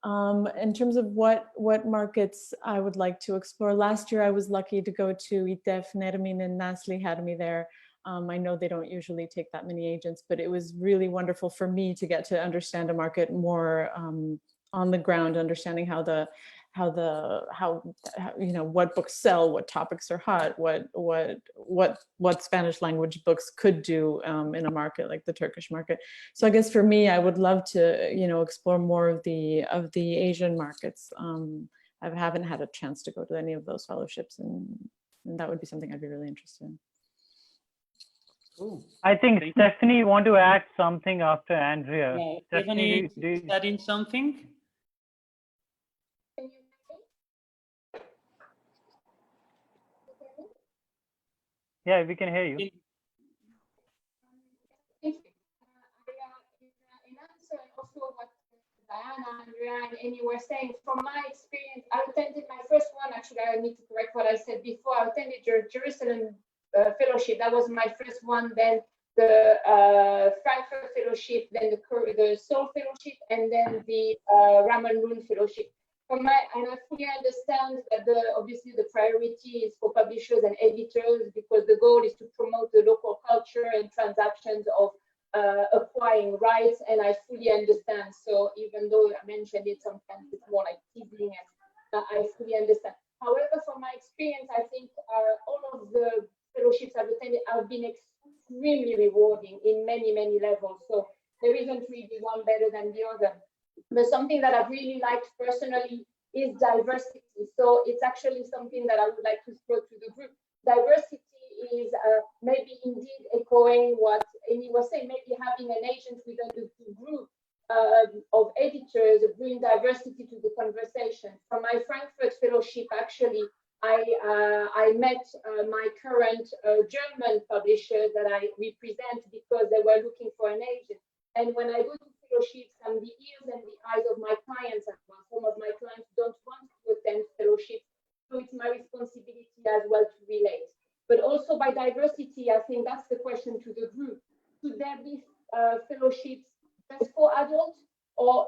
In terms of what markets I would like to explore, last year I was lucky to go to ITEF. Nermin and Nasli had me there. I know they don't usually take that many agents, but it was really wonderful for me to get to understand a market more on the ground, understanding how what books sell, what topics are hot, what Spanish language books could do in a market like the Turkish market. So I guess for me, I would love to explore more of the Asian markets. I haven't had a chance to go to any of those fellowships, and that would be something I'd be really interested in. Ooh, I think Stephanie want to add something after Andrea. Yeah, Stephanie, Stephanie, adding something? Yeah, we can hear you. Thank you. In answer also what Diana, Andrea, and Amy were saying, from my experience, I attended my first one. Actually, I need to correct what I said before. I attended your Jerusalem fellowship. That was my first one. Then the Frankfurt fellowship, then the Seoul fellowship, and then the Raman Lund fellowship. And I fully understand that obviously the priority is for publishers and editors, because the goal is to promote the local culture and transactions of acquiring rights, and I fully understand. So even though I mentioned it, sometimes it's more like teasing, and I fully understand. However, from my experience, I think all of the fellowships I've attended have been extremely rewarding in many, many levels. So there isn't really one better than the other. But something that I've really liked personally is diversity. So it's actually something that I would like to throw to the group. Diversity is maybe indeed echoing what Amy was saying, maybe having an agent within the group of editors bring diversity to the conversation. From my Frankfurt fellowship, actually, I met my current German publisher that I represent because they were looking for an agent. And when I go to fellowships, I'm the ears and the eyes of my clients as well. Some of my clients don't want to attend fellowships, so it's my responsibility as well to relate. But also by diversity, I think that's the question to the group. Should there be fellowships just for adults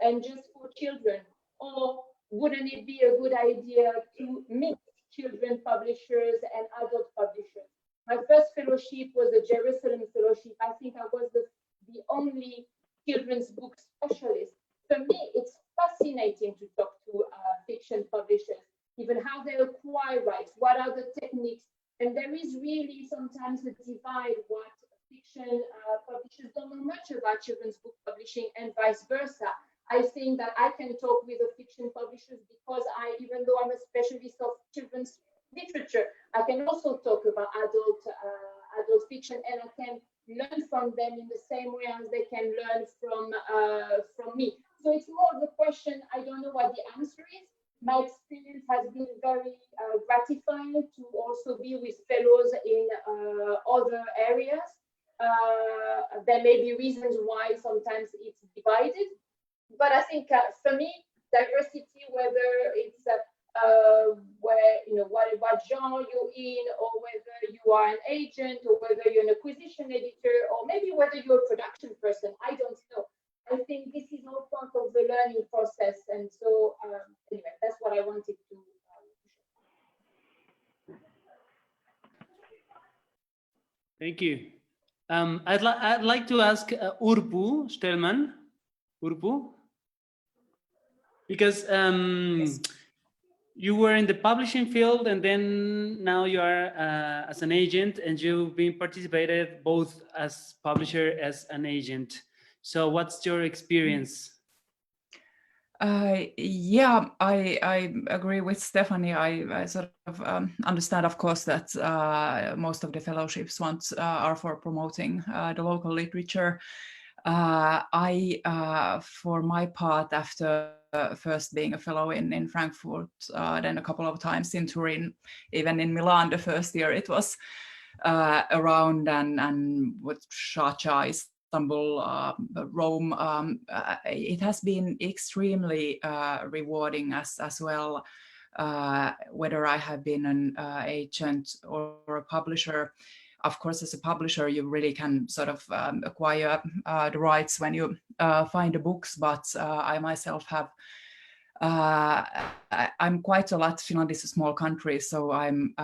and just for children? Or wouldn't it be a good idea to mix children publishers and adult publishers? My first fellowship was the Jerusalem Fellowship. I think I was the only children's book specialist. For me, it's fascinating to talk to fiction publishers, even how they acquire rights, what are the techniques. And there is really sometimes a divide what fiction publishers don't know much about children's book publishing and vice versa. I think that I can talk with the fiction publishers because even though I'm a specialist of children's literature, I can also talk about adult fiction, and I can learn from them in the same way as they can learn from me. So it's more of a question, I don't know what the answer is. My experience has been very gratifying to also be with fellows in other areas. There may be reasons why sometimes it's divided, but I think for me, diversity, whether it's what genre you're in, or whether you are an agent, or whether you're an acquisition editor, or maybe whether you're a production person, I don't know. I think this is all part of the learning process, and so anyway, that's what I wanted to. Thank you. I'd like to ask Urpu Stellman, because Yes. you were in the publishing field, and then now you are as an agent, and you've been participated both as publisher as an agent. So what's your experience? Yeah, I agree with Stephanie. I sort of understand, of course, that most of the fellowships are for promoting the local literature. For my part, after first being a fellow in Frankfurt, then a couple of times in Turin, even in Milan the first year it was around, and with Sciacca, Istanbul, Rome, it has been extremely rewarding as well, whether I have been an agent or a publisher. Of course, as a publisher, you really can sort of acquire the rights when you find the books, but I myself have, I'm quite a lot, Finland is a small country, so I'm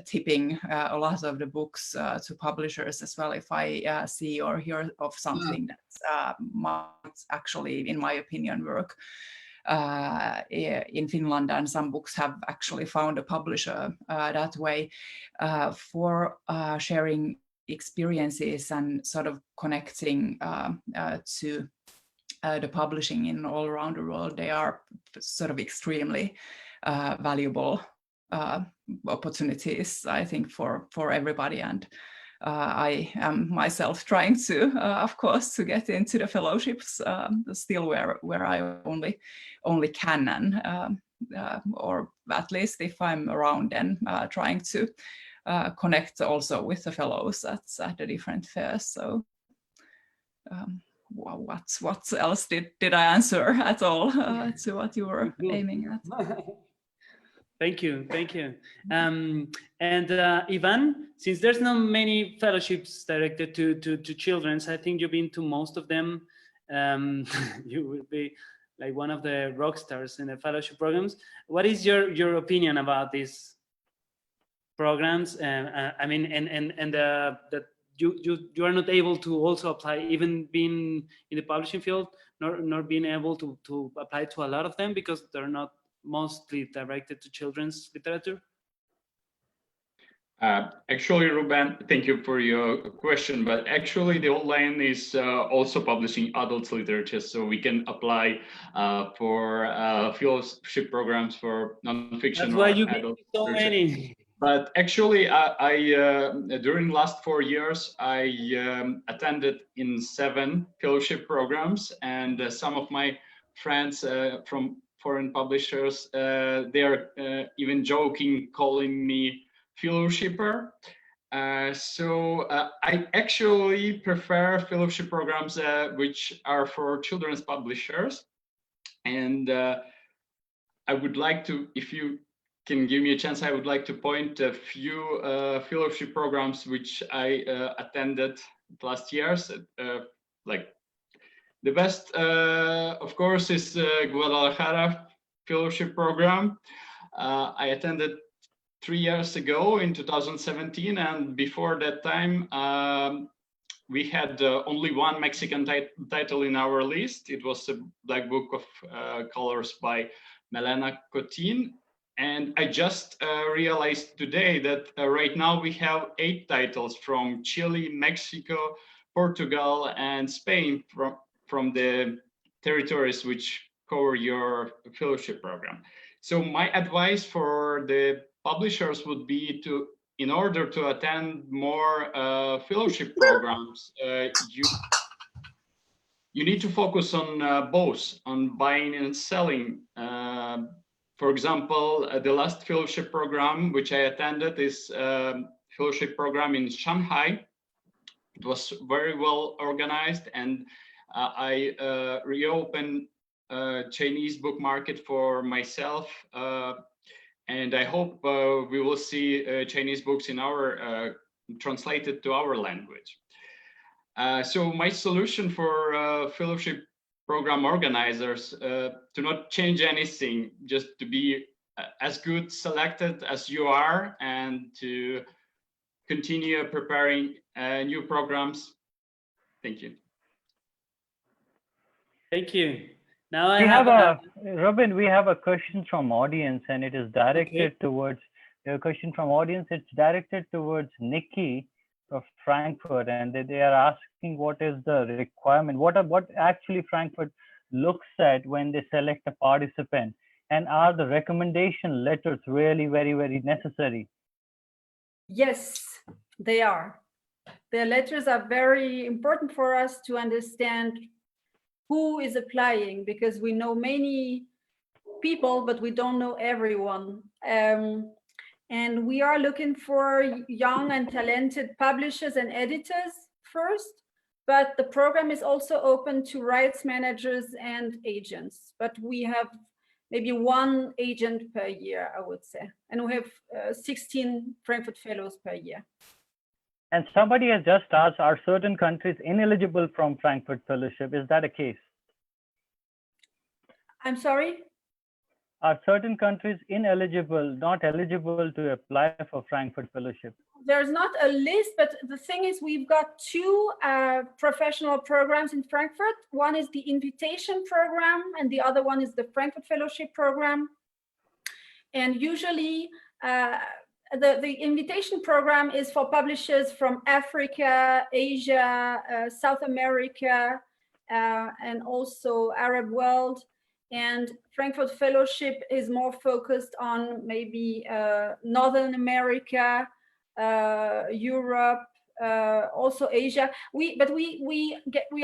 tipping a lot of the books to publishers as well if I see or hear of something that might actually, in my opinion, work in Finland, and some books have actually found a publisher that way. For sharing experiences and sort of connecting to the publishing in all around the world, they are sort of extremely valuable opportunities, I think, for everybody. And I am myself trying to, of course, to get into the fellowships still where I only can, and or at least if I'm around, then trying to connect also with the fellows at the different fairs. So what else did I answer at all to what you were aiming at? Thank you. And Ivan, since there's not many fellowships directed to children, I think you've been to most of them. You will be like one of the rock stars in the fellowship programs. What is your opinion about these programs? I mean, and the you are not able to also apply, even being in the publishing field, nor being able to apply to a lot of them because they're not mostly directed to children's literature? Actually, Ruben, thank you for your question, but actually the online is also publishing adult literature, so we can apply for fellowship programs for nonfiction. That's why you adult get so literature. many. But actually, I during last 4 years, I attended in 7 fellowship programs, and some of my friends from foreign publishers, they are even joking, calling me fellowshipper. So I actually prefer fellowship programs which are for children's publishers, and I would like to, if you can give me a chance, I would like to point a few fellowship programs which I attended last years. Like the best, of course, is Guadalajara Fellowship Program. I attended 3 years ago in 2017, and before that time we had only one Mexican title in our list. It was a Black Book of Colors by Melena Cotin, and I just realized today that right now we have 8 titles from Chile, Mexico, Portugal, and Spain from the territories which cover your fellowship program. So my advice for the publishers would be to, in order to attend more fellowship programs, you need to focus on both, on buying and selling. For example, the last fellowship program which I attended is fellowship program in Shanghai. It was very well organized, and I reopened Chinese book market for myself. And I hope we will see Chinese books in our translated to our language. So my solution for fellowship program organizers to not change anything, just to be as good selected as you are, and to continue preparing new programs. Thank you. Thank you. Now We have a Robin. We have a question from audience, and it is directed towards a question from audience. It's directed towards Nikki of Frankfurt, and they are asking what is the requirement, what actually Frankfurt looks at when they select a participant, and are the recommendation letters really very, very necessary? Yes, they are. The letters are very important for us to understand who is applying, because we know many people, but we don't know everyone. And we are looking for young and talented publishers and editors first, but the program is also open to rights managers and agents. But we have maybe 1 agent per year, I would say. And we have 16 Frankfurt Fellows per year. And somebody has just asked, are certain countries ineligible from Frankfurt Fellowship? Is that a case? I'm sorry? Are certain countries ineligible, not eligible to apply for Frankfurt Fellowship? There's not a list, but the thing is, we've got 2 professional programs in Frankfurt. One is the invitation program, and the other one is the Frankfurt Fellowship program. And usually, the invitation program is for publishers from Africa, Asia, South America, and also Arab world. And Frankfurt Fellowship is more focused on maybe Northern America, Europe, also Asia. We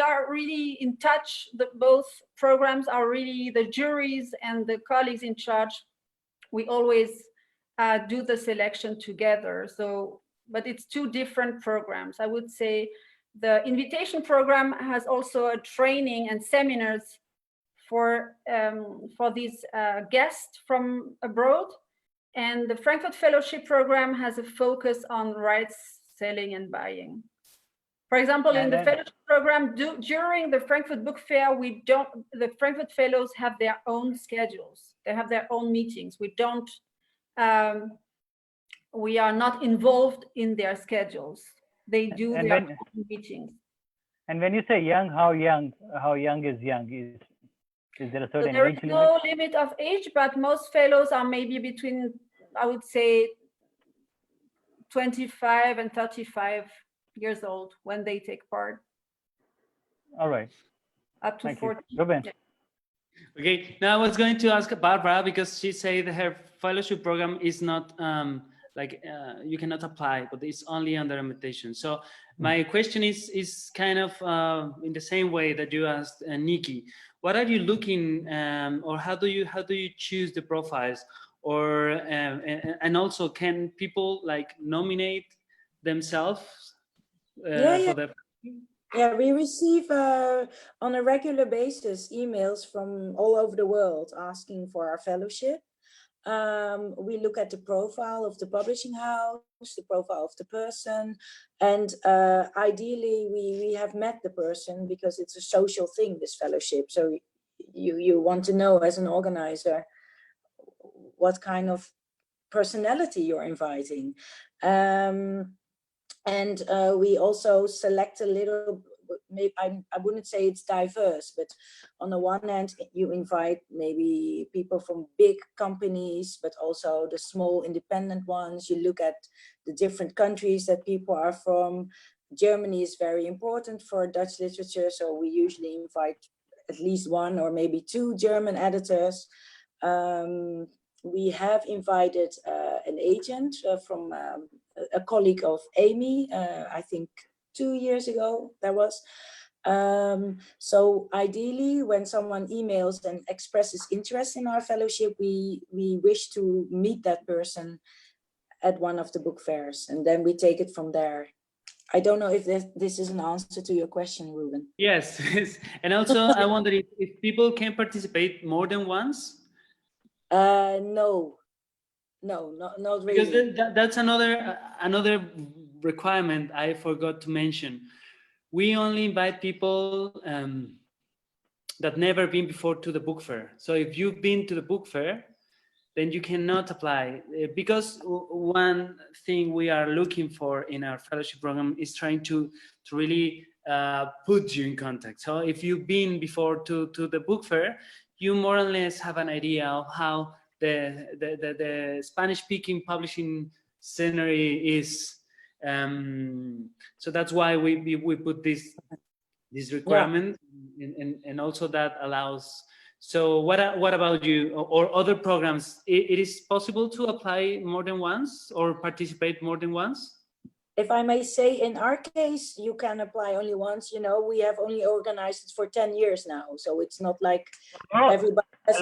are really in touch. Both programs are really, the juries and the colleagues in charge, we always do the selection together. So, but it's 2 different programs. I would say the invitation program has also a training and seminars for these guests from abroad, and the Frankfurt Fellowship program has a focus on rights selling and buying. For example, in the fellowship program, during the Frankfurt Book Fair, the Frankfurt Fellows have their own schedules. They have their own meetings. We are not involved in their schedules. they do And their when- own meetings. And when you say young, how young is young? Is there a So certain there age is limit? no limit of age, but most fellows are maybe between, I would say, 25 and 35 years old when they take part, All right. up to Thank 40. you. Ruben. Yeah. Okay, now I was going to ask Barbara because she said her fellowship program is not you cannot apply, but it's only under invitation. So my question is kind of in the same way that you asked Nikki. What are you looking, or how do you choose the profiles, or and also can people like nominate themselves for the? Yeah, we receive on a regular basis emails from all over the world asking for our fellowship. We look at the profile of the publishing house, the profile of the person, and ideally we have met the person because it's a social thing, this fellowship. So you want to know as an organizer what kind of personality you're inviting. And we also select a little, maybe I wouldn't say it's diverse, but on the one hand, you invite maybe people from big companies, but also the small independent ones. You look at the different countries that people are from. Germany is very important for Dutch literature, so we usually invite at least one or maybe two German editors. We have invited an agent from a colleague of Amy, I think 2 years ago that was. So ideally, when someone emails and expresses interest in our fellowship, we wish to meet that person at one of the book fairs, and then we take it from there. I don't know if this is an answer to your question, Ruben. Yes, and also I wonder if people can participate more than once. No, not really. Because that's another requirement I forgot to mention. We only invite people that never been before to the book fair. So if you've been to the book fair, then you cannot apply, because one thing we are looking for in our fellowship program is trying to really put you in contact. So if you've been before to the book fair, you more or less have an idea of how the Spanish-speaking publishing scenery is. So that's why we put this requirement, and also that allows. So what about you or other programs? It is possible to apply more than once or participate more than once? If I may say, in our case, you can apply only once. You know, we have only organized it for 10 years now, so it's not like everybody. A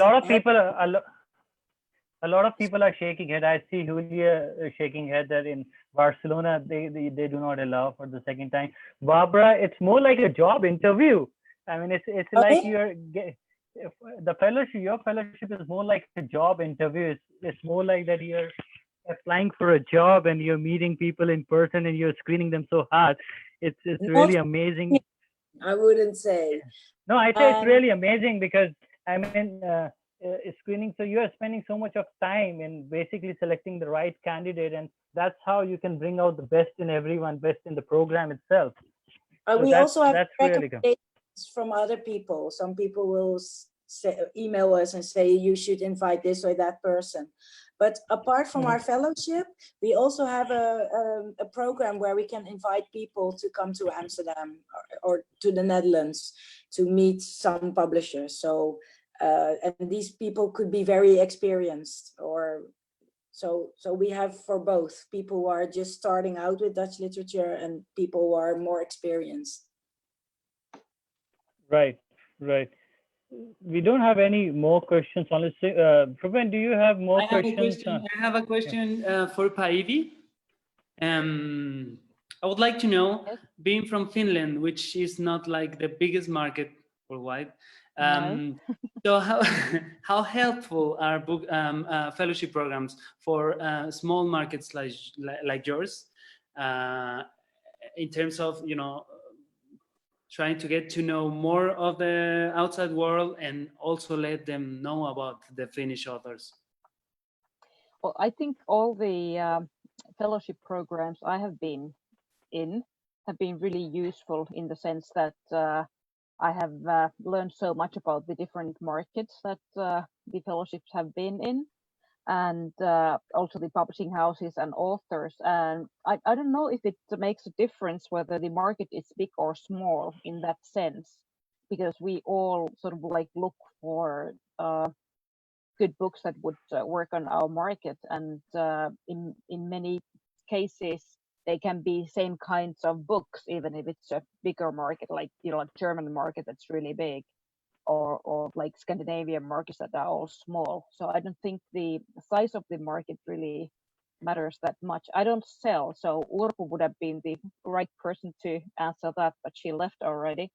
lot of people are shaking head. I see Julia shaking head that in Barcelona they do not allow for the second time. Barbara, it's more like a job interview. I mean, it's like the fellowship. Your fellowship is more like a job interview. It's more like that you're applying for a job and you're meeting people in person and you're screening them so hard. It's really amazing. I wouldn't say. No, I say it's really amazing because I mean screening. So you are spending so much of time in basically selecting the right candidate, and that's how you can bring out the best in everyone, best in the program itself. So We also have really good. recommendations from other people. Some people will email us and say you should invite this or that person. But apart from our fellowship, we also have a program where we can invite people to come to Amsterdam or to the Netherlands to meet some publishers. So and these people could be very experienced, or so we have for both people who are just starting out with Dutch literature and people who are more experienced. Right. We don't have any more questions. Honestly, Ruben, do you have more questions? I have a question for Päivi. I would like to know, being from Finland, which is not like the biggest market worldwide, so how helpful are book fellowship programs for small markets like yours, in terms of trying to get to know more of the outside world and also let them know about the Finnish authors? Well, I think all the fellowship programs I have been in have been really useful in the sense that I have learned so much about the different markets that the fellowships have been in, and also the publishing houses and authors. And I don't know if it makes a difference whether the market is big or small in that sense, because we all sort of like look for good books that would work on our market, and in many cases they can be same kinds of books, even if it's a bigger market, like like German market that's really big, or like Scandinavian markets that are all small. So I don't think the size of the market really matters that much. I don't sell, so Urpo would have been the right person to answer that, but she left already.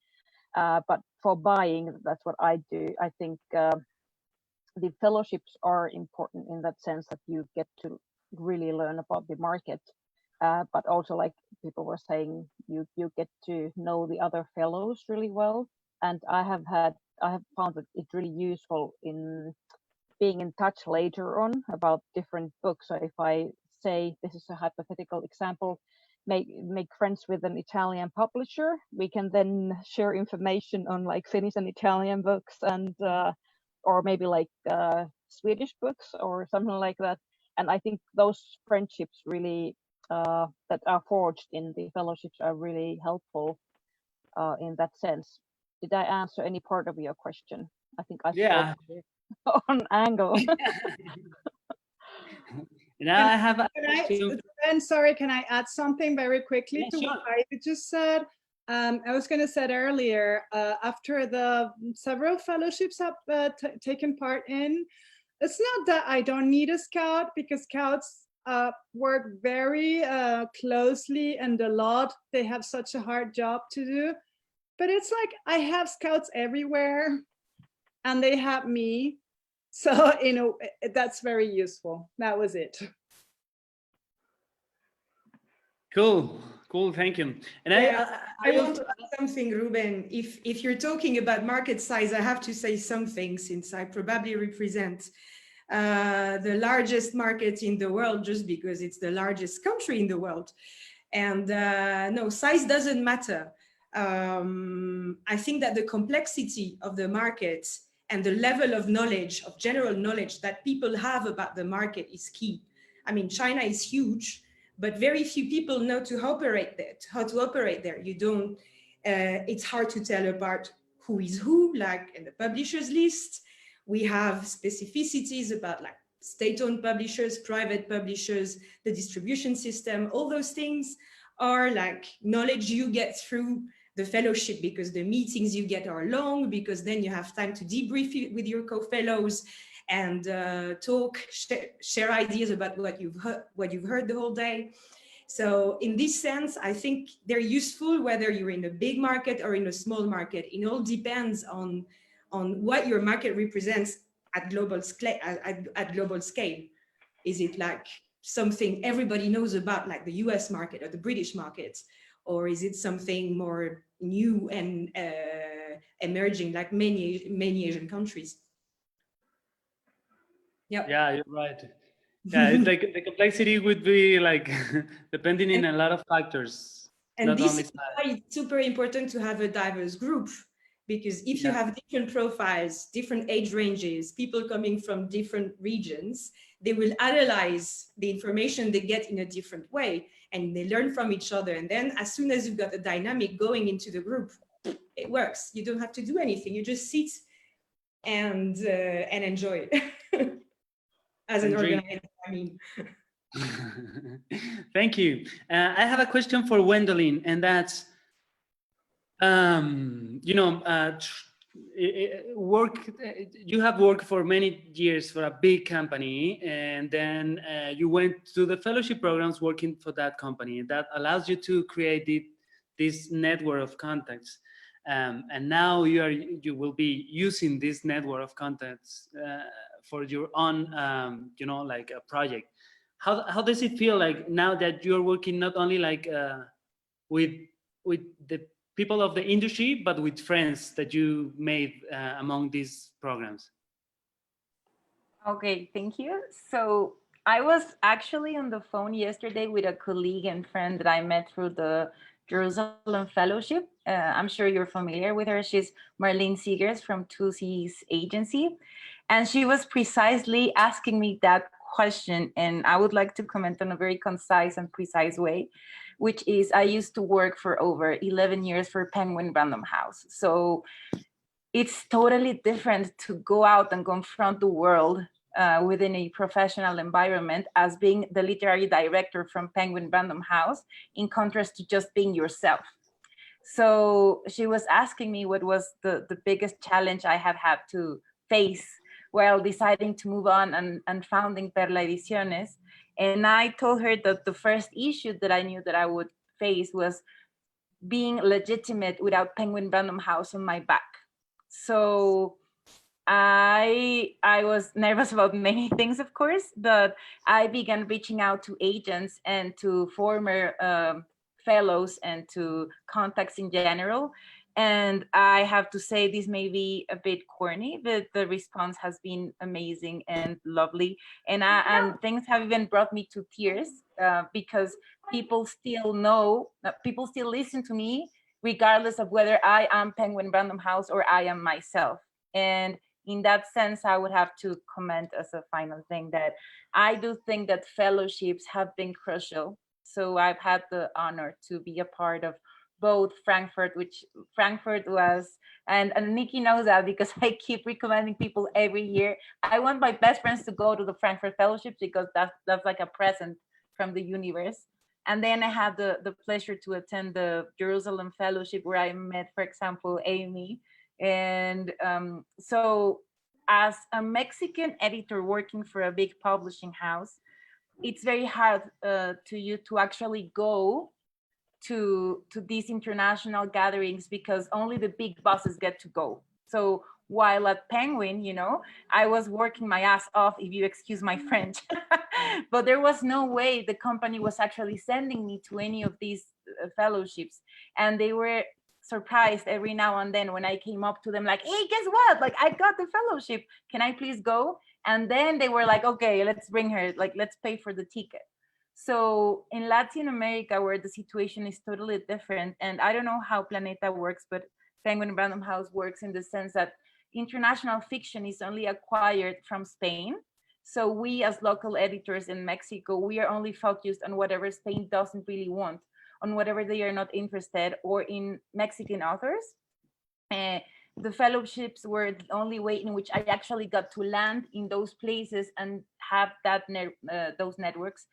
But for buying, that's what I do. I think the fellowships are important in that sense that you get to really learn about the market, but also, like people were saying, you get to know the other fellows really well. And I have found that it's really useful in being in touch later on about different books. So if I say, this is a hypothetical example, make friends with an Italian publisher, we can then share information on like Finnish and Italian books, and or maybe like Swedish books or something like that. And I think those friendships really that are forged in the fellowships are really helpful in that sense. Did I answer any part of your question? I think I spoke on angle. Now I have Ben, sorry, can I add something very quickly to what I just said? I was going to say earlier, after the several fellowships have taken part in, it's not that I don't need a scout, because scouts work very closely and a lot. They have such a hard job to do. But it's like I have scouts everywhere and they have me. So, that's very useful. That was it. Cool. Thank you. And I want to add something, Ruben. If you're talking about market size, I have to say something, since I probably represent the largest market in the world, just because it's the largest country in the world. And no, size doesn't matter. I think that the complexity of the market and the level of knowledge, of general knowledge that people have about the market is key. I mean, China is huge, but very few people know how to operate there. You don't, it's hard to tell apart who is who, like in the publishers list. We have specificities about like state-owned publishers, private publishers, the distribution system. All those things are like knowledge you get through the fellowship, because the meetings you get are long, because then you have time to debrief with your co-fellows and talk, share ideas about what you've heard the whole day. So in this sense, I think they're useful whether you're in a big market or in a small market. It all depends on what your market represents at global scale. Is it like something everybody knows about, like the US market or the British market? Or is it something more new and emerging, like many Asian countries? Yeah, you're right. Yeah, it's like the complexity would be like depending on a lot of factors. And this is why it's super important to have a diverse group, because if you have different profiles, different age ranges, people coming from different regions, they will analyze the information they get in a different way, and they learn from each other. And then as soon as you've got a dynamic going into the group, it works. You don't have to do anything. You just sit and enjoy it. As an organizer, I mean. Thank you. I have a question for Wendelin, and that's, you have worked for many years for a big company, and then you went to the fellowship programs working for that company. That allows you to create this network of contacts. And now you will be using this network of contacts for your own, like a project. How does it feel like now that you're working not only like with the people of the industry, but with friends that you made among these programs? Okay, thank you. So I was actually on the phone yesterday with a colleague and friend that I met through the Jerusalem Fellowship. I'm sure you're familiar with her. She's Marlene Seegers from 2C's agency. And she was precisely asking me that question. And I would like to comment on a very concise and precise way, which is I used to work for over 11 years for Penguin Random House. So it's totally different to go out and confront the world within a professional environment as being the literary director from Penguin Random House, in contrast to just being yourself. So she was asking me what was the biggest challenge I have had to face while deciding to move on and founding Perla Ediciones. And I told her that the first issue that I knew that I would face was being legitimate without Penguin Random House on my back. So I was nervous about many things, of course, but I began reaching out to agents and to former fellows and to contacts in general. And I have to say, this may be a bit corny, but the response has been amazing and lovely. And things have even brought me to tears because people still listen to me, regardless of whether I am Penguin Random House or I am myself. And in that sense, I would have to comment as a final thing that I do think that fellowships have been crucial. So I've had the honor to be a part of both Frankfurt, which Frankfurt was, and Nikki knows that because I keep recommending people every year. I want my best friends to go to the Frankfurt Fellowships because that's like a present from the universe. And then I had the pleasure to attend the Jerusalem Fellowship where I met, for example, Amy. And so as a Mexican editor working for a big publishing house, it's very hard to actually go to these international gatherings because only the big bosses get to go. So while at Penguin, I was working my ass off, if you excuse my French, but there was no way the company was actually sending me to any of these fellowships. And they were surprised every now and then when I came up to them like, hey, guess what? Like, I got the fellowship. Can I please go? And then they were like, okay, let's bring her, like, let's pay for the ticket. So in Latin America, where the situation is totally different, and I don't know how Planeta works, but Penguin Random House works in the sense that international fiction is only acquired from Spain. So we as local editors in Mexico, we are only focused on whatever Spain doesn't really want, on whatever they are not interested, or in Mexican authors. The fellowships were the only way in which I actually got to land in those places and have that those networks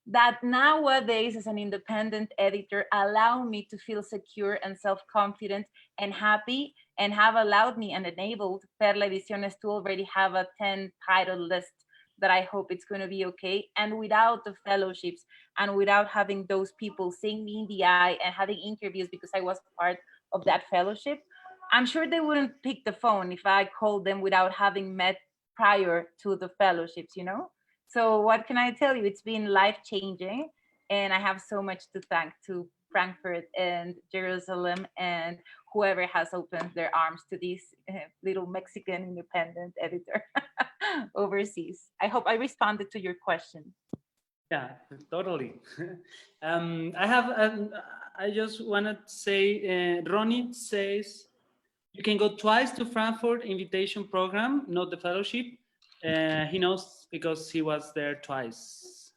that nowadays as an independent editor allow me to feel secure and self-confident and happy, and have allowed me and enabled Perla Ediciones to already have a 10 title list that I hope it's going to be okay. And without the fellowships and without having those people seeing me in the eye and having interviews because I was part of that fellowship, I'm sure they wouldn't pick the phone if I called them without having met prior to the fellowships, So what can I tell you? It's been life-changing, and I have so much to thank to Frankfurt and Jerusalem and whoever has opened their arms to this little Mexican independent editor overseas. I hope I responded to your question. Yeah, totally. I just want to say, Ronnie says, you can go twice to Frankfurt invitation program, not the fellowship. He knows because he was there twice.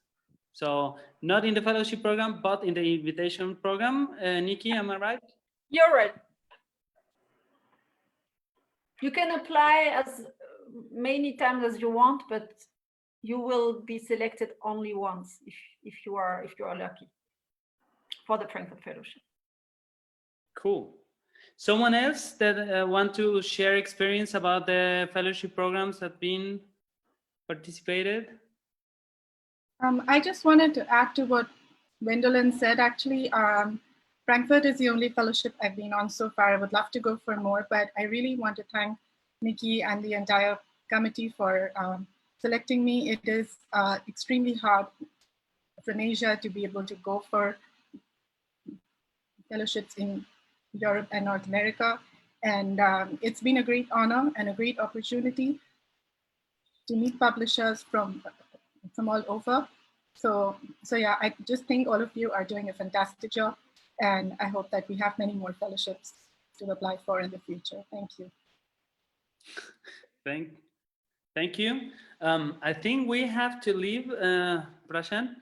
So not in the fellowship program, but in the invitation program. Nikki, am I right? You're right. You can apply as many times as you want, but you will be selected only once if you are lucky for the Frankfurt Fellowship. Cool. Someone else that want to share experience about the fellowship programs that been participated? I just wanted to add to what Gwendolyn said. Actually, Frankfurt is the only fellowship I've been on so far. I would love to go for more, but I really want to thank Nikki and the entire committee for selecting me. It is extremely hard from Asia to be able to go for fellowships in Europe and North America. And it's been a great honor and a great opportunity to meet publishers from all over. So yeah, I just think all of you are doing a fantastic job. And I hope that we have many more fellowships to apply for in the future. Thank you. Thank you. I think we have to leave, Prashant.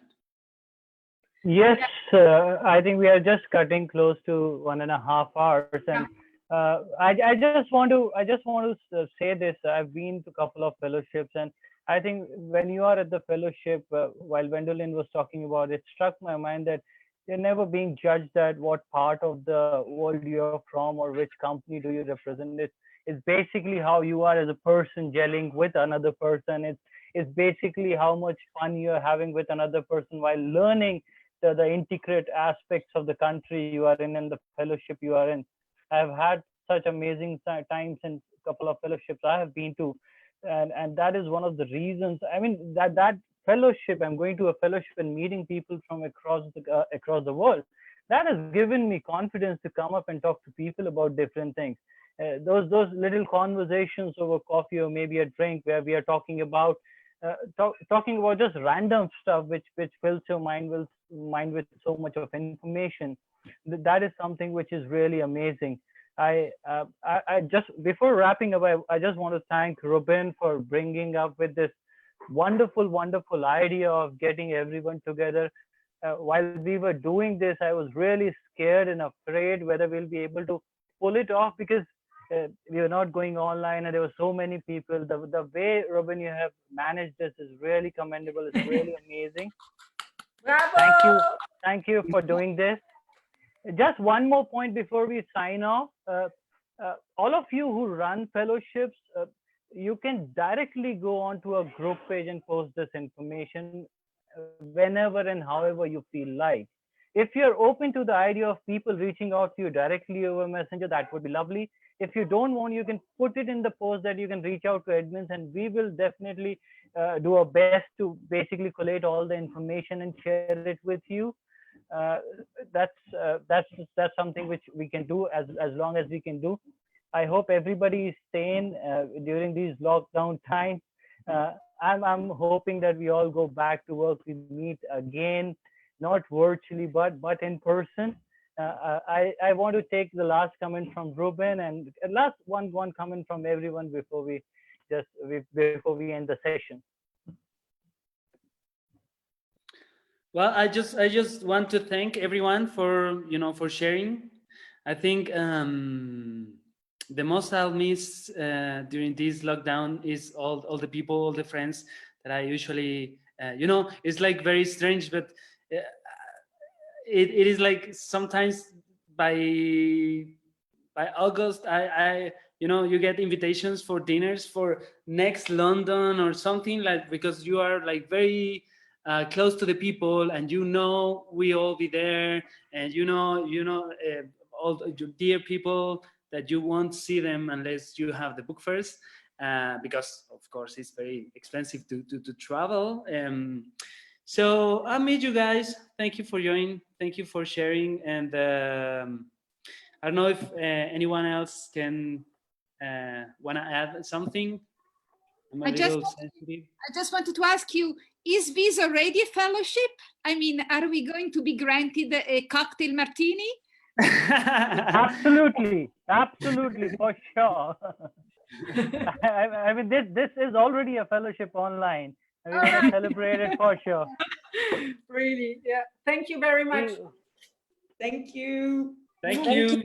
Yes, I think we are just cutting close to 1.5 hours, and I just want to say this. I've been to a couple of fellowships, and I think when you are at the fellowship, while Wendelin was talking about it, struck my mind that you're never being judged at what part of the world you're from or which company do you represent. It's basically how you are as a person gelling with another person. It's basically how much fun you're having with another person while learning the intricate aspects of the country you are in and the fellowship you are in. I've had such amazing times in a couple of fellowships I have been to, and that is one of the reasons. I mean, that fellowship, I'm going to a fellowship and meeting people from across the world, that has given me confidence to come up and talk to people about different things. Those little conversations over coffee or maybe a drink where we are talking about just random stuff which fills your mind with so much of information. That is something which is really amazing. I just, before wrapping up, I just want to thank Ruben for bringing up with this wonderful idea of getting everyone together. While we were doing this, I was really scared and afraid whether we'll be able to pull it off, because we were not going online and there were so many people. The way, Ruben, you have managed this is really commendable. It's really amazing. Bravo! Thank you for doing this. Just one more point before we sign off. All of you who run fellowships, you can directly go onto a group page and post this information whenever and however you feel like. If you're open to the idea of people reaching out to you directly over Messenger, that would be lovely. If you don't want, you can put it in the post that you can reach out to admins, and we will definitely do our best to basically collate all the information and share it with you. That's something which we can do as long as we can do. I hope everybody is staying during these lockdown times. I'm hoping that we all go back to work. We meet again, not virtually, but in person. I want to take the last comment from Ruben and last one comment from everyone before we end the session. Well, I just want to thank everyone for sharing. I think the most I'll miss during this lockdown is all the people, all the friends that I usually it's like very strange, but it is like sometimes by August I you get invitations for dinners for next London or something, like, because you are like very close to the people, and we all be there, and all your dear people that you won't see them unless you have the book fairs, because of course it's very expensive to travel. So I'll meet you guys. Thank you for joining. Thank you for sharing. And I don't know if anyone else can want to add something. I just wanted to ask you, is this already a fellowship? I mean, are we going to be granted a cocktail martini? Absolutely, for sure. I mean, this is already a fellowship online. We want to celebrate it for sure. Really, yeah. Thank you very much. Thank you. Thank you.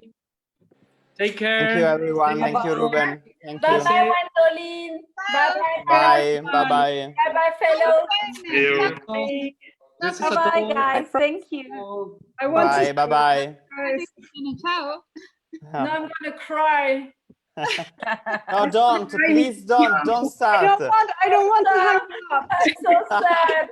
Take care. Thank you, everyone. Thank you, Ruben. Thank you. Bye-bye, Wendelin. Bye-bye. Bye. Bye-bye. Bye-bye, fellows. Bye-bye, guys. Thank you. Bye. Bye-bye. Ciao. Now I'm gonna cry. No, don't. Please don't start. I don't want to hang up. I'm so sad.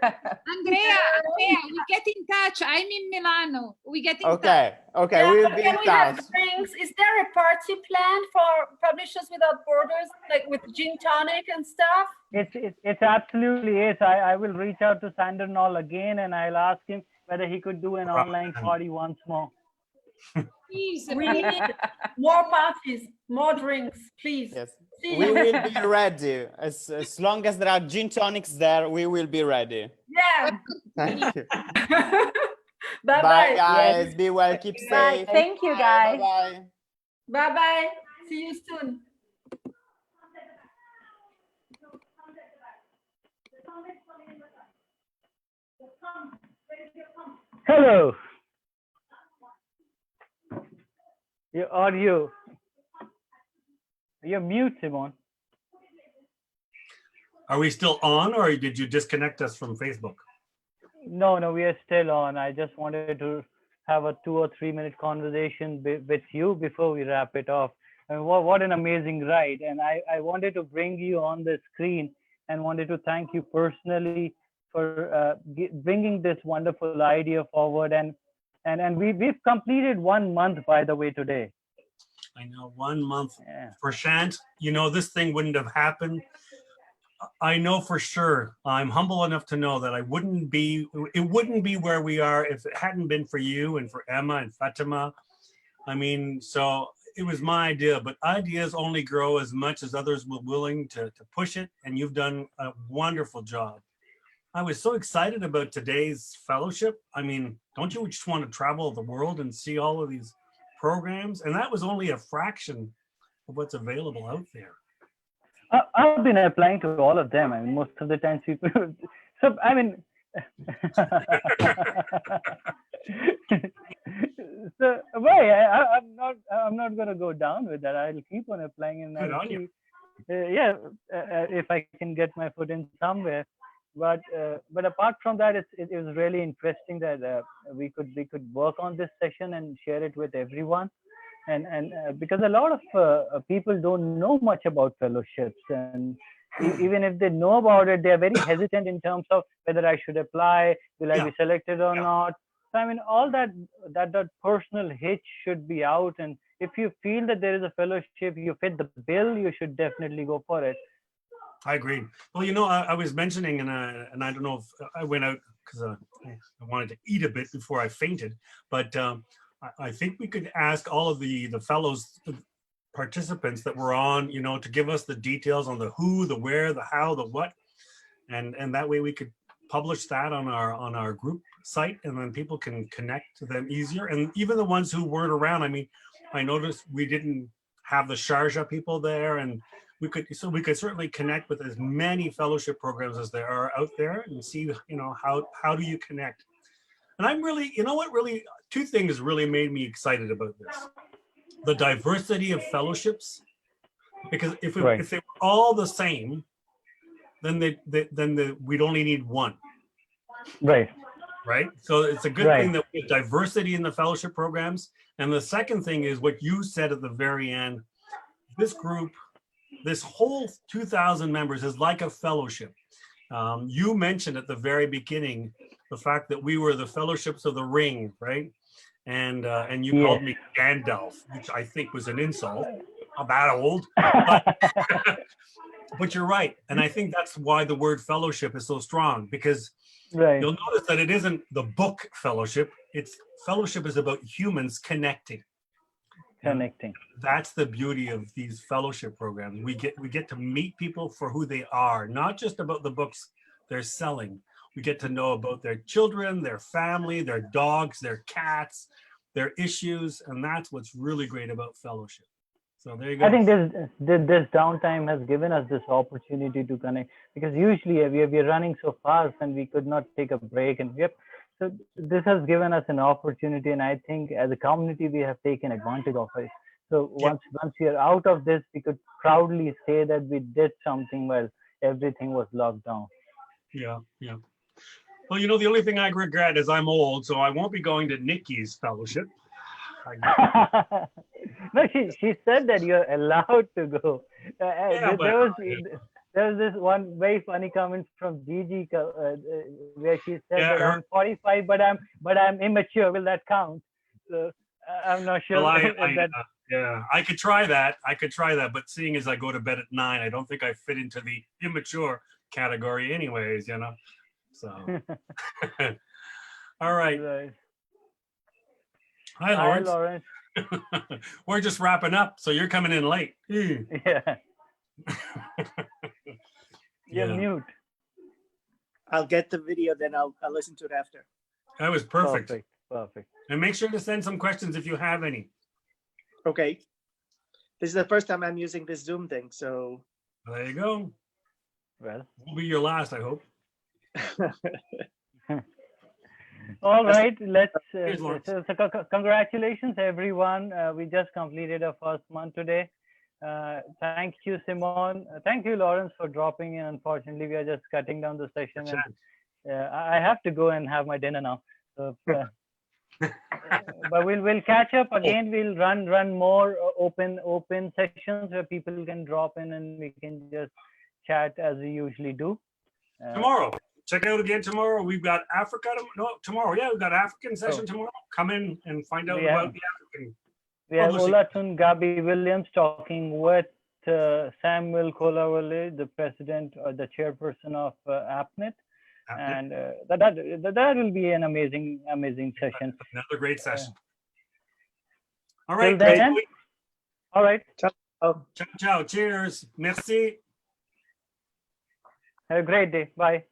Andrea, we get in touch. I'm in Milano. We get in touch. Okay, Yeah, we'll but be can in we have touch. drinks? Is there a party planned for Publishers Without Borders, like with gin tonic and stuff? It absolutely is. I will reach out to Sander Knoll again, and I'll ask him whether he could do an online party once more. Please, we need more parties, more drinks, please. Yes. See We you. will be ready. As long as there are gin tonics there, we will be ready. Yeah. Thank you. Bye Bye, bye. guys. Yes. Be well. Keep Bye. safe. Thank you, Bye. guys. Bye. Bye bye. See you soon. Hello. You're mute, Simon. Are we still on, or did you disconnect us from Facebook? No, we are still on. I just wanted to have a 2 or 3 minute conversation with you before we wrap it off. And what an amazing ride. And I wanted to bring you on the screen and wanted to thank you personally for bringing this wonderful idea forward. And we've completed 1 month, by the way, today. I know, 1 month. Yeah. Prashant, this thing wouldn't have happened. I know for sure, I'm humble enough to know that it wouldn't be where we are if it hadn't been for you and for Emma and Fatima. I mean, so it was my idea, but ideas only grow as much as others were willing to push it, and you've done a wonderful job. I was so excited about today's fellowship. I mean, don't you just want to travel the world and see all of these programs? And that was only a fraction of what's available out there. I've been applying to all of them. I mean, most of the times people. So I mean, so I'm not going to go down with that. I'll keep on applying, and I'll see. If I can get my foot in somewhere. But apart from that, it was really interesting that we could work on this session and share it with everyone. And because a lot of people don't know much about fellowships, and even if they know about it, they are very hesitant in terms of whether I should apply, will I be selected or not. So I mean, all that personal hitch should be out. And if you feel that there is a fellowship, you fit the bill, you should definitely go for it. I agree. Well, I was mentioning, and I don't know if I went out because I wanted to eat a bit before I fainted, but I think we could ask all of the fellows participants that were on, to give us the details on the who, the where, the how, the what, and that way we could publish that on our group site, and then people can connect to them easier. And even the ones who weren't around, I mean, I noticed we didn't have the Sharjah people there, and we could certainly connect with as many fellowship programs as there are out there and see, how do you connect? And I'm really, really, two things really made me excited about this. The diversity of fellowships, because if they were all the same, then we'd only need one. Right. So it's a good thing that we have diversity in the fellowship programs. And the second thing is what you said at the very end. This group, this whole 2,000 members is like a fellowship. You mentioned at the very beginning the fact that we were the Fellowships of the Ring, right? And you called me Gandalf, which I think was an insult. I'm that old. But you're right. And I think that's why the word fellowship is so strong, because you'll notice that it isn't the book fellowship. Fellowship is about humans connecting. That's the beauty of these fellowship programs. We get to meet people for who they are, not just about the books they're selling. We get to know about their children, their family, their dogs, their cats, their issues, and that's what's really great about fellowship. So there you go. I think this downtime has given us this opportunity to connect, because usually we're running so fast and we could not take a break. And so this has given us an opportunity, and I think as a community we have taken advantage of it. So once we are out of this, we could proudly say that we did something while everything was locked down. Yeah. Well, the only thing I regret is I'm old, so I won't be going to Nikki's fellowship. No, she said that you're allowed to go. There was this one very funny comment from Gigi where she said that I'm 45, but I'm immature. Will that count? So I'm not sure. Well, I could try that. But seeing as I go to bed at 9, I don't think I fit into the immature category, anyways. So, all right. Hi, Lawrence. Lawrence. We're just wrapping up, so you're coming in late. Yeah. You're mute. I'll get the video, then I'll listen to it after. That was perfect. Perfect. And make sure to send some questions if you have any. Okay. This is the first time I'm using this Zoom thing, so. There you go. Well, will be your last, I hope. All right, let's. Congratulations, everyone. We just completed our first month today. Thank you, Simon. Thank you, Lawrence, for dropping in. Unfortunately, we are just cutting down the session, and I have to go and have my dinner now. So, but we'll catch up again. We'll run more open sessions where people can drop in and we can just chat as we usually do. Tomorrow. Check out again tomorrow. We've got Africa. No, tomorrow. Yeah, we've got African session tomorrow. Come in and find out about the African. We have Olatun Gabi Williams talking with Samuel Kolawole, the president or the chairperson of AppNet. And that will be an amazing session. Another great session. All right. Then, all right. Ciao, ciao. Cheers. Merci. Have a great day. Bye.